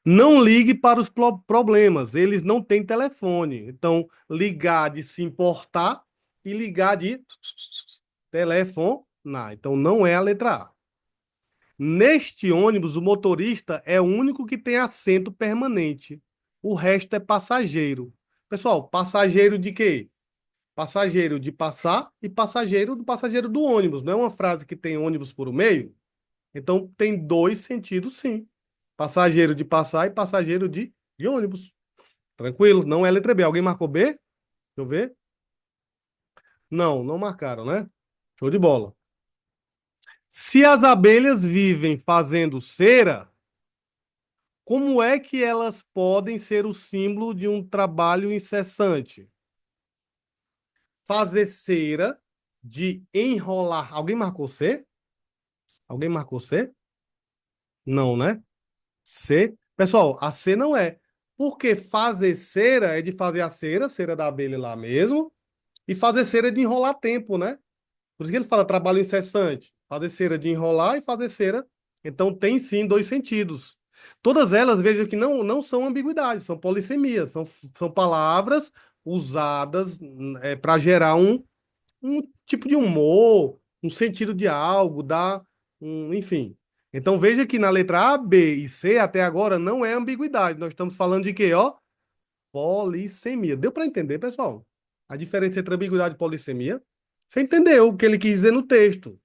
Não ligue para os problemas, eles não têm telefone. Então, ligar de se importar e ligar de telefonar. Então, não é a letra A. Neste ônibus, o motorista é o único que tem assento permanente. O resto é passageiro. Pessoal, passageiro de quê? Passageiro de passar e passageiro do ônibus. Não é uma frase que tem ônibus por meio? Então, tem dois sentidos, sim. Passageiro de passar e passageiro de ônibus. Tranquilo? Não é letra B. Alguém marcou B? Deixa eu ver. Não, não marcaram, né? Show de bola. Se as abelhas vivem fazendo cera, como é que elas podem ser o símbolo de um trabalho incessante? Fazer cera de enrolar. Alguém marcou C? Alguém marcou C? Não, né? C. Pessoal, a C não é. Porque fazer cera é de fazer a cera, cera da abelha lá mesmo, e fazer cera é de enrolar tempo, né? Por isso que ele fala trabalho incessante. Fazer cera de enrolar e fazer cera. Então tem sim dois sentidos. Todas elas, veja que não são ambiguidades, são polissemias, são palavras usadas para gerar um tipo de humor, um sentido de algo, enfim. Então veja que na letra A, B e C até agora não é ambiguidade. Nós estamos falando de quê, ó? Polissemia. Deu para entender, pessoal? A diferença entre ambiguidade e polissemia? Você entendeu o que ele quis dizer no texto,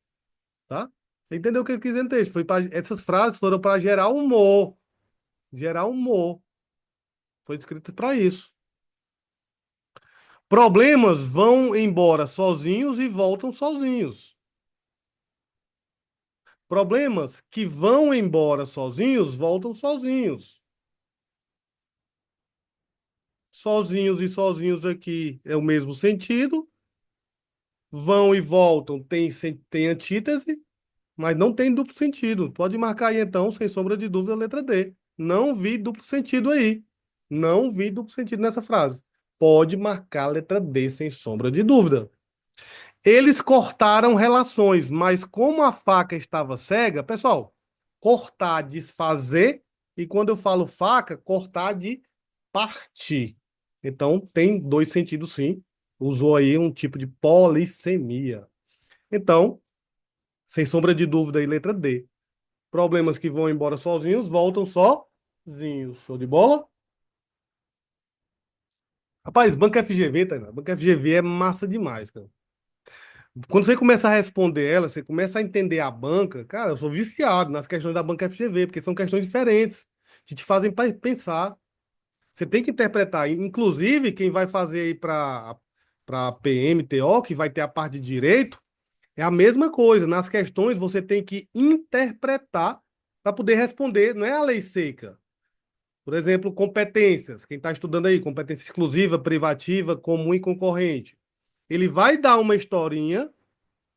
tá? Você entendeu o que ele quis dizer no texto? Essas frases foram para gerar humor. Gerar humor. Foi escrito para isso. Problemas vão embora sozinhos e voltam sozinhos. Problemas que vão embora sozinhos voltam sozinhos. Sozinhos e sozinhos aqui é o mesmo sentido. Vão e voltam tem antítese, mas não tem duplo sentido. Pode marcar aí então, sem sombra de dúvida, a letra D. Não vi duplo sentido aí. Não vi duplo sentido nessa frase. Pode marcar a letra D, sem sombra de dúvida. Eles cortaram relações, mas como a faca estava cega, pessoal, cortar, desfazer, e quando eu falo faca, cortar de partir. Então, tem dois sentidos, sim. Usou aí um tipo de polissemia. Então, sem sombra de dúvida aí, letra D. Problemas que vão embora sozinhos, voltam sozinhos. Show de bola? Rapaz, Banca FGV, tá? Banca FGV é massa demais, cara. Quando você começa a responder ela, você começa a entender a banca. Cara, eu sou viciado nas questões da banca FGV, porque são questões diferentes, que te fazem pensar. Você tem que interpretar. Inclusive, quem vai fazer aí para PMTO, que vai ter a parte de direito, é a mesma coisa. Nas questões, você tem que interpretar para poder responder. Não é a lei seca. Por exemplo, competências. Quem está estudando aí, competência exclusiva, privativa, comum e concorrente. Ele vai dar uma historinha,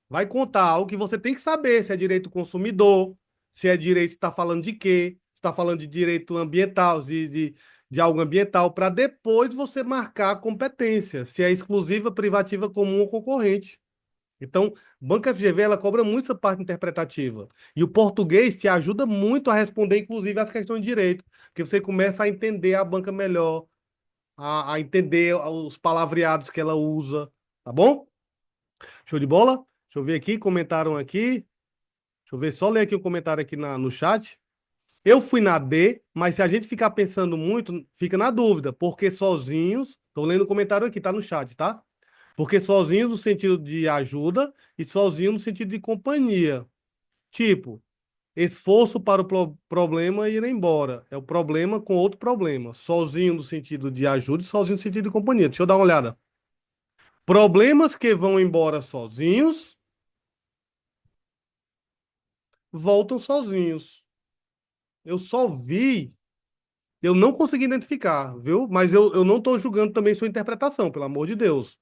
vai contar algo que você tem que saber se é direito do consumidor, se é direito, se está falando de quê, se está falando de direito ambiental, de algo ambiental, para depois você marcar a competência, se é exclusiva, privativa, comum ou concorrente. Então, Banca FGV, ela cobra muito essa parte interpretativa. E o português te ajuda muito a responder, inclusive, as questões de direito, porque você começa a entender a banca melhor, a entender os palavreados que ela usa, tá bom? Show de bola? Deixa eu ver aqui, comentaram aqui. Deixa eu ver, só ler aqui o comentário aqui no chat. Eu fui na D, mas se a gente ficar pensando muito, fica na dúvida, porque sozinhos, tô lendo o comentário aqui, tá no chat, tá? Porque sozinhos no sentido de ajuda e sozinho no sentido de companhia. Tipo, esforço para o problema ir embora. É o problema com outro problema. Sozinho no sentido de ajuda e sozinho no sentido de companhia. Deixa eu dar uma olhada. Problemas que vão embora sozinhos voltam sozinhos. Eu só vi, eu não consegui identificar, viu? Mas eu não estou julgando também sua interpretação, pelo amor de Deus,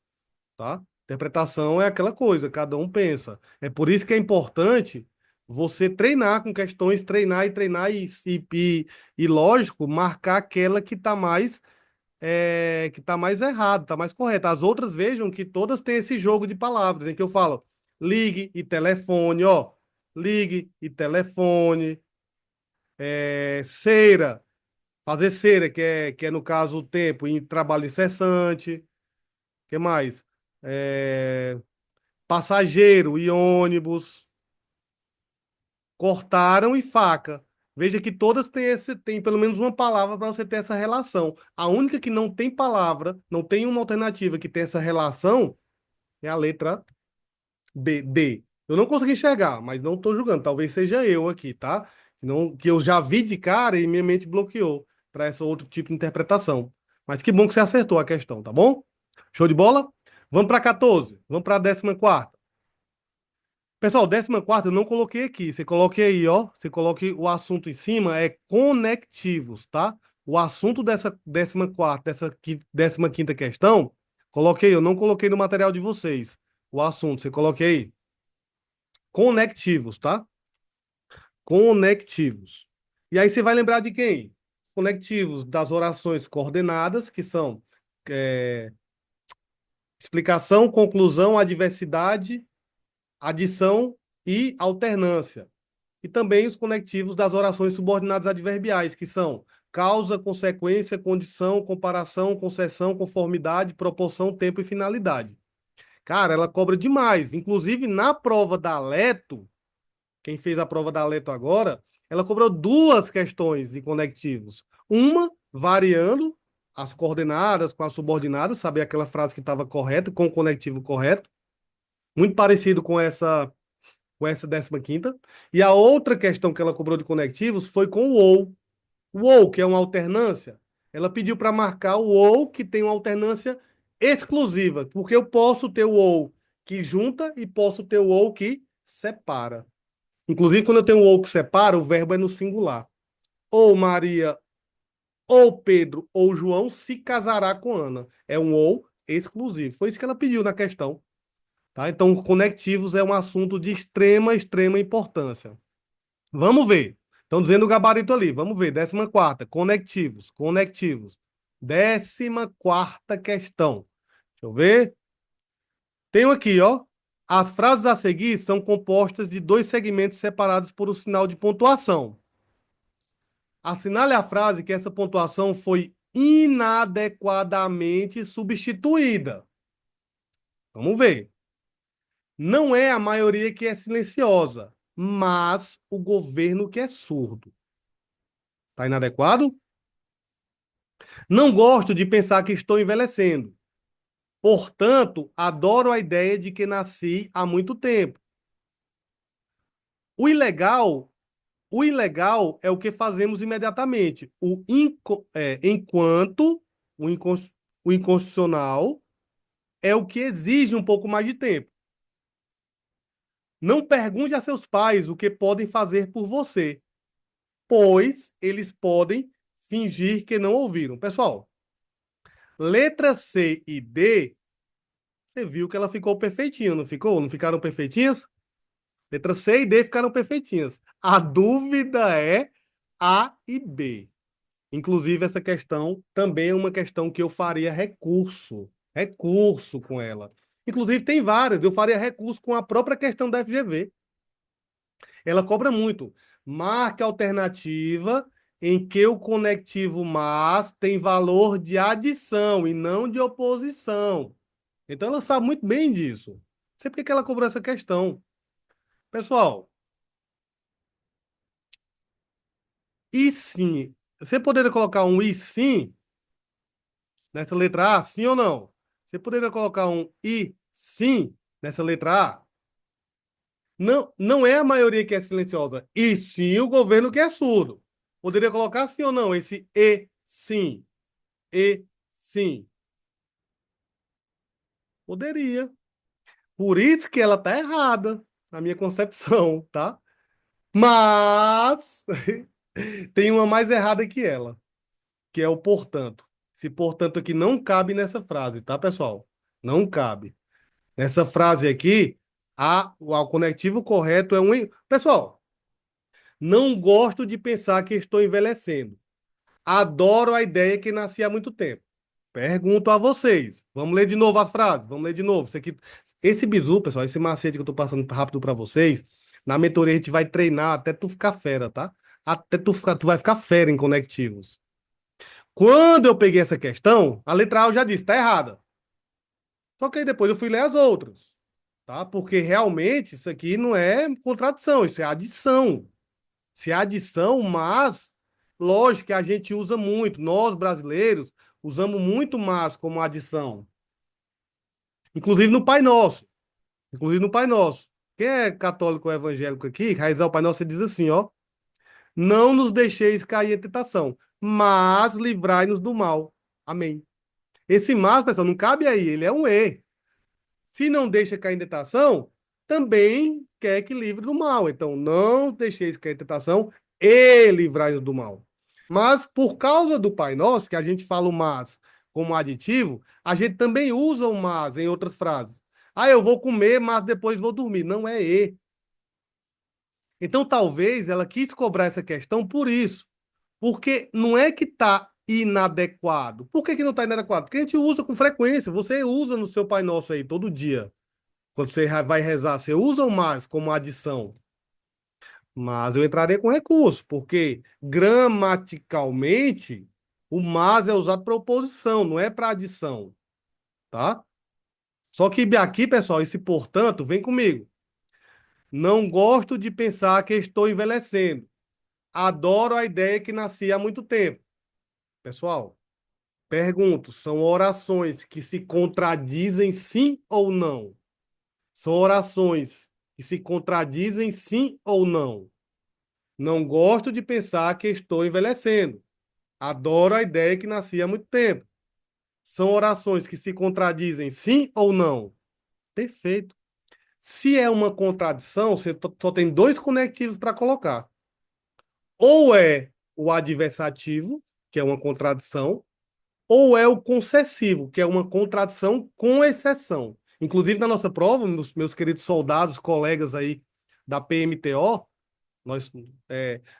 tá? Interpretação é aquela coisa, cada um pensa. É por isso que é importante você treinar com questões, treinar e treinar e lógico, marcar aquela que tá mais errado, tá mais correta. As outras vejam que todas têm esse jogo de palavras em que eu falo ligue e telefone, ó, ligue e telefone, cera, fazer cera, que é no caso o tempo em trabalho incessante, que mais? É, passageiro e ônibus, cortaram e faca. Veja que todas têm pelo menos uma palavra para você ter essa relação. A única que não tem palavra, não tem uma alternativa que tem essa relação é a letra B, D. Eu não consegui enxergar, mas não estou julgando. Talvez seja eu aqui, tá? Não, que eu já vi de cara e minha mente bloqueou para esse outro tipo de interpretação. Mas que bom que você acertou a questão, tá bom? Show de bola? Vamos para 14. Vamos para a 14ª. Pessoal, 14ª eu não coloquei aqui. Você coloque aí, ó. Você coloque o assunto em cima, é conectivos, tá? O assunto dessa 14ª, dessa 15ª questão, coloquei, eu não coloquei no material de vocês. O assunto, você coloque aí. Conectivos, tá? Conectivos. E aí você vai lembrar de quem? Conectivos das orações coordenadas, que são é, explicação, conclusão, adversidade, adição e alternância. E também os conectivos das orações subordinadas adverbiais, que são causa, consequência, condição, comparação, concessão, conformidade, proporção, tempo e finalidade. Cara, ela cobra demais. Inclusive, na prova da Leto, quem fez a prova da Leto agora, ela cobrou duas questões de conectivos. Uma, variando as coordenadas com as subordinadas, saber aquela frase que estava correta, com o conectivo correto. Muito parecido com essa 15ª. E a outra questão que ela cobrou de conectivos foi com o ou. O ou, que é uma alternância, ela pediu para marcar o ou que tem uma alternância exclusiva, porque eu posso ter o ou que junta e posso ter o ou que separa. Inclusive, quando eu tenho o ou que separa, o verbo é no singular. Ou Maria, ou Pedro, ou João se casará com Ana. É um ou exclusivo. Foi isso que ela pediu na questão. Tá? Então, conectivos é um assunto de extrema, extrema importância. Vamos ver. Estão dizendo o gabarito ali. Vamos ver. 14ª. Conectivos. Conectivos. 14ª questão. Deixa eu ver. Tenho aqui, ó. As frases a seguir são compostas de dois segmentos separados por um sinal de pontuação. Assinale a frase que essa pontuação foi inadequadamente substituída. Vamos ver. Não é a maioria que é silenciosa, mas o governo que é surdo. Está inadequado? Não gosto de pensar que estou envelhecendo. Portanto, adoro a ideia de que nasci há muito tempo. O ilegal, o ilegal é o que fazemos imediatamente. Enquanto o inconstitucional é o que exige um pouco mais de tempo. Não pergunte a seus pais o que podem fazer por você, pois eles podem fingir que não ouviram. Pessoal, letra C e D, você viu que ela ficou perfeitinha, não ficou? Não ficaram perfeitinhas? Letra C e D ficaram perfeitinhas. A dúvida é A e B. Inclusive, essa questão também é uma questão que eu faria recurso. Recurso com ela. Inclusive, tem várias. Eu faria recurso com a própria questão da FGV. Ela cobra muito. Marque a alternativa em que o conectivo mas tem valor de adição e não de oposição. Então, ela sabe muito bem disso. Não sei por que ela cobrou essa questão. Pessoal, e sim? Você poderia colocar um e sim nessa letra A, sim ou não? Você poderia colocar um e sim nessa letra A? Não, não é a maioria que é silenciosa, e sim o governo que é surdo. Poderia colocar sim ou não esse e sim? E sim. Poderia. Por isso que ela tá errada, na minha concepção, tá? Mas tem uma mais errada que ela, que é o portanto. Esse portanto aqui não cabe nessa frase, tá, pessoal? Não cabe. Nessa frase aqui, o conectivo correto é um. Pessoal, não gosto de pensar que estou envelhecendo. Adoro a ideia que nasci há muito tempo. Pergunto a vocês. Vamos ler de novo as frases. Vamos ler de novo. Esse bizu, pessoal, esse macete que eu tô passando rápido para vocês, na mentoria a gente vai treinar até tu ficar fera, tá? Até tu vai ficar fera em conectivos. Quando eu peguei essa questão, a letra A eu já disse, tá errada. Só que aí depois eu fui ler as outras, tá? Porque realmente isso aqui não é contradição, isso é adição. Se é adição, mas lógico que a gente usa muito, nós brasileiros usamos muito mais como adição. Inclusive no Pai Nosso. Inclusive no Pai Nosso. Quem é católico ou evangélico aqui, raizar o Pai Nosso, você diz assim, ó: não nos deixeis cair em tentação, mas livrai-nos do mal. Amém. Esse mas, pessoal, não cabe aí, ele é um e. Se não deixa cair em tentação, também quer que livre do mal. Então, não deixeis cair em tentação e livrai-nos do mal. Mas, por causa do Pai Nosso, que a gente fala o mas como aditivo, a gente também usa o mas em outras frases. Ah, eu vou comer, mas depois vou dormir. Não é e. Então, talvez ela quis cobrar essa questão por isso. Porque não é que está inadequado. Por que, que não está inadequado? Porque a gente usa com frequência. Você usa no seu Pai Nosso aí todo dia. Quando você vai rezar, você usa o mais como adição. Mas eu entraria com recurso, porque gramaticalmente o mas é usado para oposição, não é para adição, tá? Só que aqui, pessoal, esse portanto, vem comigo. Não gosto de pensar que estou envelhecendo. Adoro a ideia que nasci há muito tempo. Pessoal, pergunto, são orações que se contradizem sim ou não? São orações que se contradizem sim ou não? Não gosto de pensar que estou envelhecendo. Adoro a ideia que nasci há muito tempo. São orações que se contradizem sim ou não? Perfeito. Se é uma contradição, você só tem dois conectivos para colocar. Ou é o adversativo, que é uma contradição, ou é o concessivo, que é uma contradição com exceção. Inclusive, na nossa prova, meus queridos soldados, colegas aí da PMTO, nós,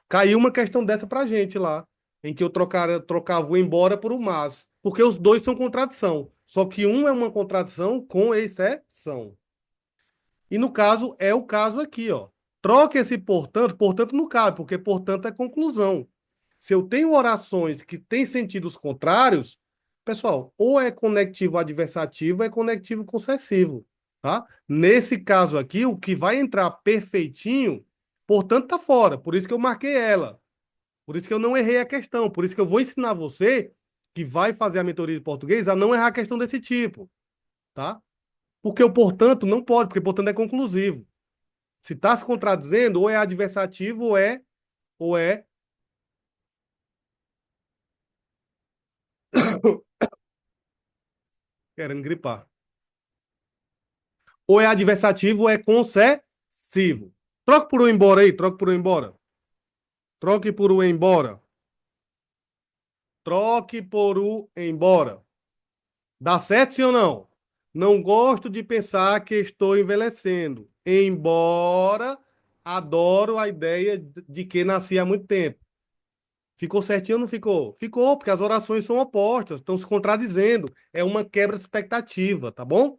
caiu uma questão dessa pra gente lá, em que eu trocava o embora por o mas, porque os dois são contradição, só que um é uma contradição com exceção. E no caso, é o caso aqui, ó. Troca esse portanto, portanto não cabe, porque portanto é conclusão. Se eu tenho orações que têm sentidos contrários, pessoal, ou é conectivo adversativo, ou é conectivo concessivo, tá? Nesse caso aqui, o que vai entrar perfeitinho, portanto, tá fora. Por isso que eu marquei ela. Por isso que eu não errei a questão. Por isso que eu vou ensinar você que vai fazer a mentoria de português a não errar a questão desse tipo, tá? Porque o portanto não pode, porque portanto é conclusivo. Se está se contradizendo, ou é adversativo, ou é querendo gripar. Ou é adversativo, ou é concessivo. Troque por um embora aí, troque por um embora. Troque por um embora. Troque por um embora. Dá certo, sim ou não? Não gosto de pensar que estou envelhecendo. Embora adoro a ideia de que nasci há muito tempo. Ficou certinho ou não ficou? Ficou, porque as orações são opostas, estão se contradizendo. É uma quebra de expectativa, tá bom?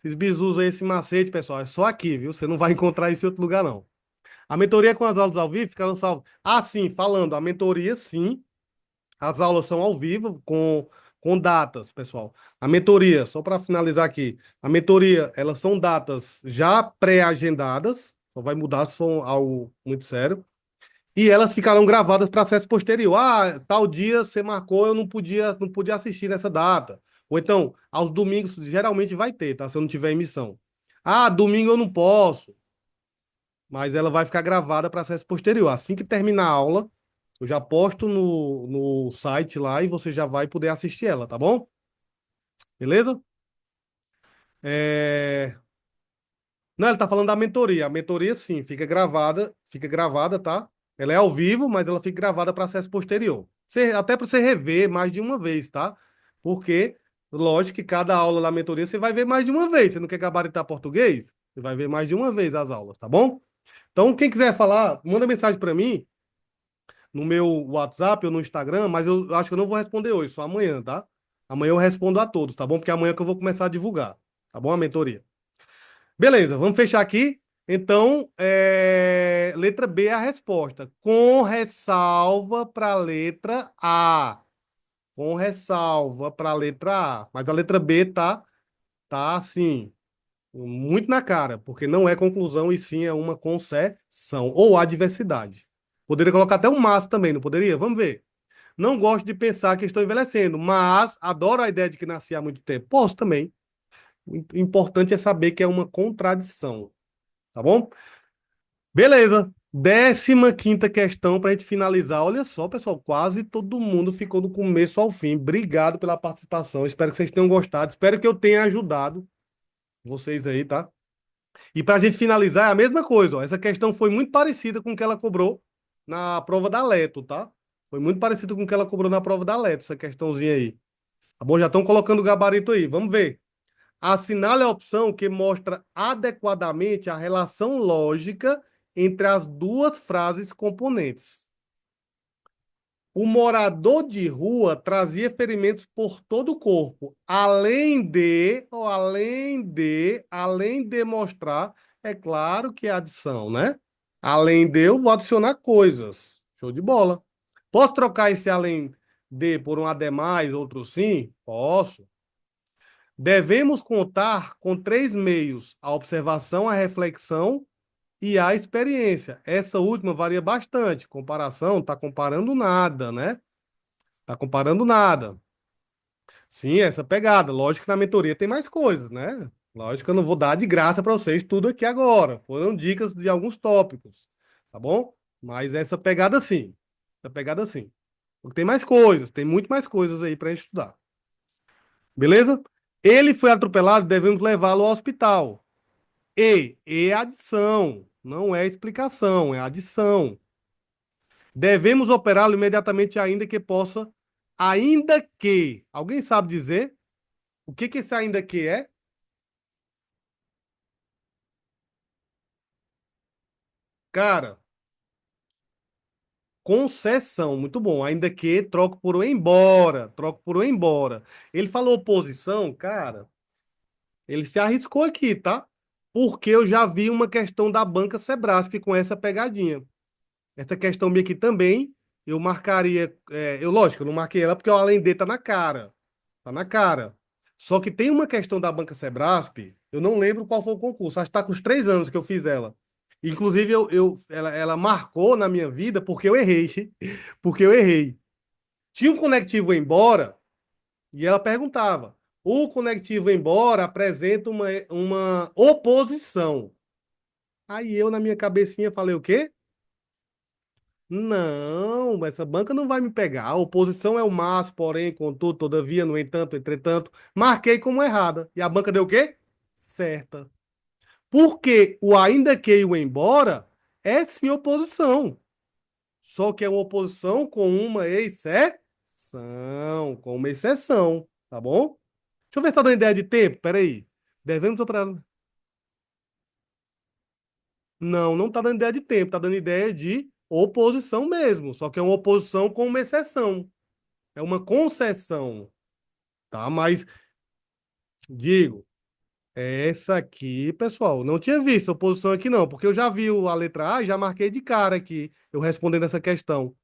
Esses bizus aí, esse macete, pessoal, é só aqui, viu? Você não vai encontrar isso em outro lugar, não. A mentoria com as aulas ao vivo ficaram salvas. Ah, sim, falando, a mentoria, sim. As aulas são ao vivo, com datas, pessoal. A mentoria, só para finalizar aqui, a mentoria, elas são datas já pré-agendadas, só vai mudar se for algo muito sério. E elas ficarão gravadas para acesso posterior. Ah, tal dia você marcou, eu não podia assistir nessa data. Ou então, aos domingos, geralmente vai ter, tá? Se eu não tiver emissão. Ah, domingo eu não posso, mas ela vai ficar gravada para acesso posterior. Assim que terminar a aula, eu já posto no site lá e você já vai poder assistir ela, tá bom? Beleza? É... Não, ele tá falando da mentoria. A mentoria, sim, fica gravada, tá? Ela é ao vivo, mas ela fica gravada para acesso posterior. Até para você rever mais de uma vez, tá? Porque, lógico que cada aula da mentoria você vai ver mais de uma vez. Você não quer gabaritar português? Você vai ver mais de uma vez as aulas, tá bom? Então, quem quiser falar, manda mensagem para mim no meu WhatsApp ou no Instagram, mas eu acho que eu não vou responder hoje, só amanhã, tá? Amanhã eu respondo a todos, tá bom? Porque amanhã que eu vou começar a divulgar, tá bom? A mentoria. Beleza, vamos fechar aqui. Então, letra B é a resposta. Com ressalva para a letra A. Com ressalva para a letra A. Mas a letra B tá assim, muito na cara, porque não é conclusão e sim é uma concessão ou adversidade. Poderia colocar até um mas também, não poderia? Vamos ver. Não gosto de pensar que estou envelhecendo, mas adoro a ideia de que nasci há muito tempo. Posso também. O importante é saber que é uma contradição, tá bom? Beleza. 15ª questão para a gente finalizar. Olha só, pessoal, quase todo mundo ficou do começo ao fim. Obrigado pela participação. Espero que vocês tenham gostado. Espero que eu tenha ajudado vocês aí, tá? E para a gente finalizar, é a mesma coisa. Ó. Essa questão foi muito parecida com o que ela cobrou na prova da Leto, tá? Foi muito parecido com o que ela cobrou na prova da Leto, essa questãozinha aí. Tá bom? Já estão colocando o gabarito aí. Vamos ver. Assinale a opção que mostra adequadamente a relação lógica entre as duas frases componentes. O morador de rua trazia ferimentos por todo o corpo, além de mostrar, é claro que é adição, né? Além de, eu vou adicionar coisas. Show de bola. Posso trocar esse além de por um ademais, outro sim? Posso. Devemos contar com três meios: a observação, a reflexão e a experiência. Essa última varia bastante. Comparação, está comparando nada, né? Está comparando nada. Sim, essa pegada. Lógico que na mentoria tem mais coisas, né? Lógico que eu não vou dar de graça para vocês tudo aqui agora. Foram dicas de alguns tópicos, tá bom? Mas essa pegada sim. Essa pegada sim. Porque tem mais coisas, tem muito mais coisas aí para estudar. Beleza? Ele foi atropelado, devemos levá-lo ao hospital. É adição, não é explicação, é adição. Devemos operá-lo imediatamente, ainda que. Alguém sabe dizer o que esse ainda que é? Cara, concessão, muito bom. Ainda que troco por o embora, troco por o embora. Ele falou oposição, cara, ele se arriscou aqui, tá? Porque eu já vi uma questão da banca Sebrasp com essa pegadinha. Essa questão minha aqui também, eu marcaria. Lógico, eu não marquei ela porque o além de tá na cara. Tá na cara. Só que tem uma questão da Banca Sebrasp, eu não lembro qual foi o concurso, acho que tá com os 3 anos que eu fiz ela. Inclusive, ela marcou na minha vida porque eu errei. Porque eu errei. Tinha um conectivo embora e ela perguntava: o conectivo embora apresenta uma oposição. Aí eu, na minha cabecinha, falei o quê? Não, essa banca não vai me pegar. A oposição é o mas, porém, contudo, todavia, no entanto, entretanto, marquei como errada. E a banca deu o quê? Certa. Porque o ainda que e o embora é sim oposição. Só que é uma oposição com uma exceção. Com uma exceção. Tá bom? Deixa eu ver se tá dando ideia de tempo. Peraí. Devemos operar. Não, não tá dando ideia de tempo. Tá dando ideia de oposição mesmo. Só que é uma oposição com uma exceção. É uma concessão, tá? Mas, digo, essa aqui, pessoal, não tinha visto a oposição aqui não, porque eu já vi a letra A e já marquei de cara aqui, eu respondendo essa questão.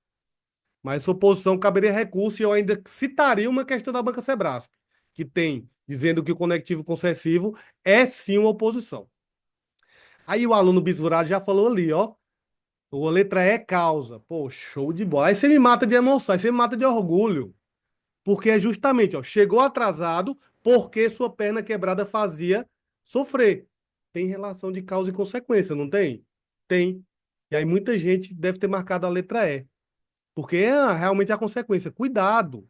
Mas essa oposição caberia recurso e eu ainda citaria uma questão da Banca Sebrasp, que tem, dizendo que o conectivo concessivo é sim uma oposição. Aí o aluno bisurado já falou ali, ó, a letra E é causa. Pô, show de bola. Aí você me mata de emoção, aí você me mata de orgulho. Porque é justamente, ó, chegou atrasado porque sua perna quebrada fazia sofrer. Tem relação de causa e consequência, não tem? Tem. E aí muita gente deve ter marcado a letra E. Porque realmente é a consequência. Cuidado.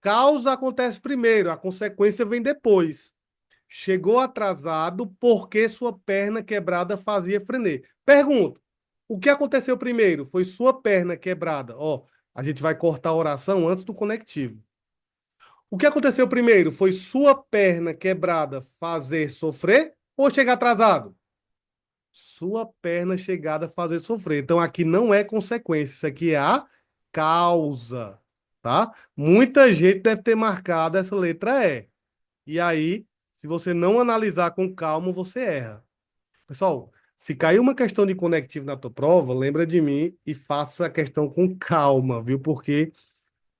Causa acontece primeiro, a consequência vem depois. Chegou atrasado porque sua perna quebrada fazia frener. Pergunto, o que aconteceu primeiro? Foi sua perna quebrada. Ó, a gente vai cortar a oração antes do conectivo. O que aconteceu primeiro? Foi sua perna quebrada fazer sofrer ou chegar atrasado? Sua perna chegada a fazer sofrer. Então aqui não é consequência, isso aqui é a causa, tá? Muita gente deve ter marcado essa letra E. E aí, se você não analisar com calma, você erra. Pessoal, se cair uma questão de conectivo na tua prova, lembra de mim e faça a questão com calma, viu? Porque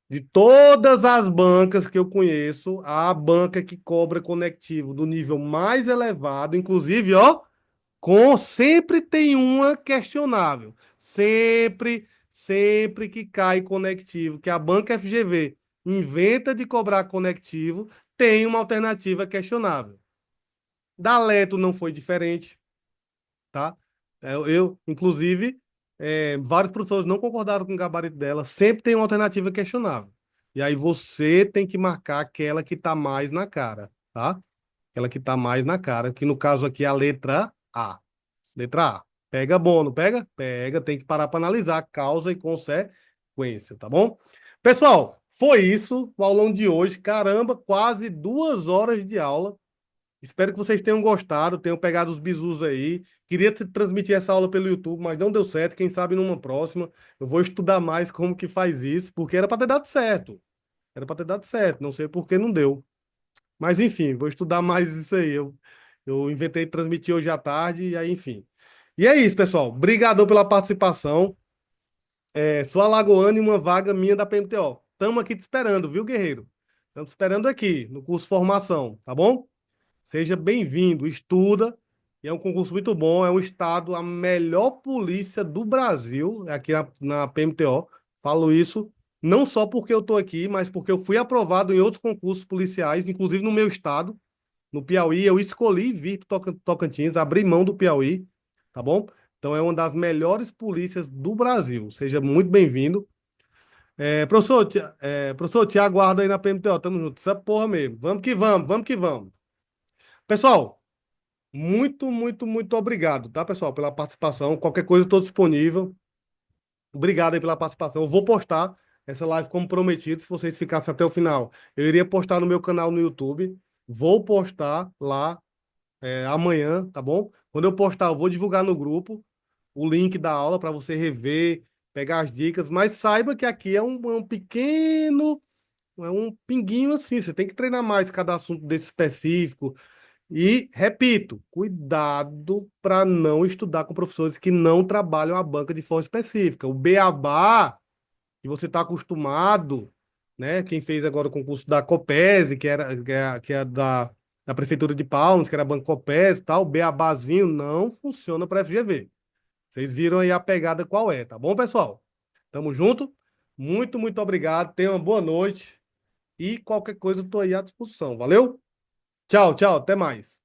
de todas as bancas que eu conheço, a banca que cobra conectivo do nível mais elevado, inclusive, ó, sempre tem uma questionável. Sempre que cai conectivo, que a banca FGV inventa de cobrar conectivo, tem uma alternativa questionável. Da Leto não foi diferente, tá? Inclusive, vários professores não concordaram com o gabarito dela. Sempre tem uma alternativa questionável. E aí você tem que marcar aquela que está mais na cara, tá? Aquela que está mais na cara, que no caso aqui é a letra A. Letra A. Pega bom, não pega? Pega, tem que parar para analisar causa e consequência, tá bom? Pessoal, foi isso o aulão de hoje. Caramba, quase 2 horas de aula. Espero que vocês tenham gostado, tenham pegado os bizus aí. Queria transmitir essa aula pelo YouTube, mas não deu certo. Quem sabe numa próxima eu vou estudar mais como que faz isso, porque era para ter dado certo. Era para ter dado certo, não sei por que não deu. Mas enfim, vou estudar mais isso aí. Eu inventei transmitir hoje à tarde, e aí, enfim. E é isso, pessoal. Obrigadão pela participação. Sou alagoano e uma vaga minha da PMTO. Estamos aqui te esperando, viu, guerreiro? Estamos esperando aqui no curso Formação, tá bom? Seja bem-vindo, estuda. É um concurso muito bom, é um estado, a melhor polícia do Brasil, aqui na PMTO. Falo isso não só porque eu estou aqui, mas porque eu fui aprovado em outros concursos policiais, inclusive no meu estado, no Piauí. Eu escolhi vir para Tocantins, abri mão do Piauí, tá bom? Então é uma das melhores polícias do Brasil. Seja muito bem-vindo. Professor, te aguardo aí na PMTO. Tamo junto. Essa porra mesmo. Vamos que vamos, vamos que vamos. Pessoal, muito, muito, muito obrigado, tá, pessoal, pela participação. Qualquer coisa, eu estou disponível. Obrigado aí pela participação. Eu vou postar essa live como prometido, se vocês ficassem até o final. Eu iria postar no meu canal no YouTube. Vou postar lá amanhã, tá bom? Quando eu postar, eu vou divulgar no grupo o link da aula para você rever, pegar as dicas. Mas saiba que aqui é um pequeno, é um pinguinho assim. Você tem que treinar mais cada assunto desse específico. E, repito, cuidado para não estudar com professores que não trabalham a banca de forma específica. O beabá, que você está acostumado, né? Quem fez agora o concurso da Copese, que é da Prefeitura de Palmas, que era a Banca Copese e tal, o beabazinho não funciona para FGV. Vocês viram aí a pegada qual é, tá bom, pessoal? Tamo junto? Muito, muito obrigado. Tenha uma boa noite. E qualquer coisa, eu tô aí à disposição. Valeu? Tchau, tchau. Até mais.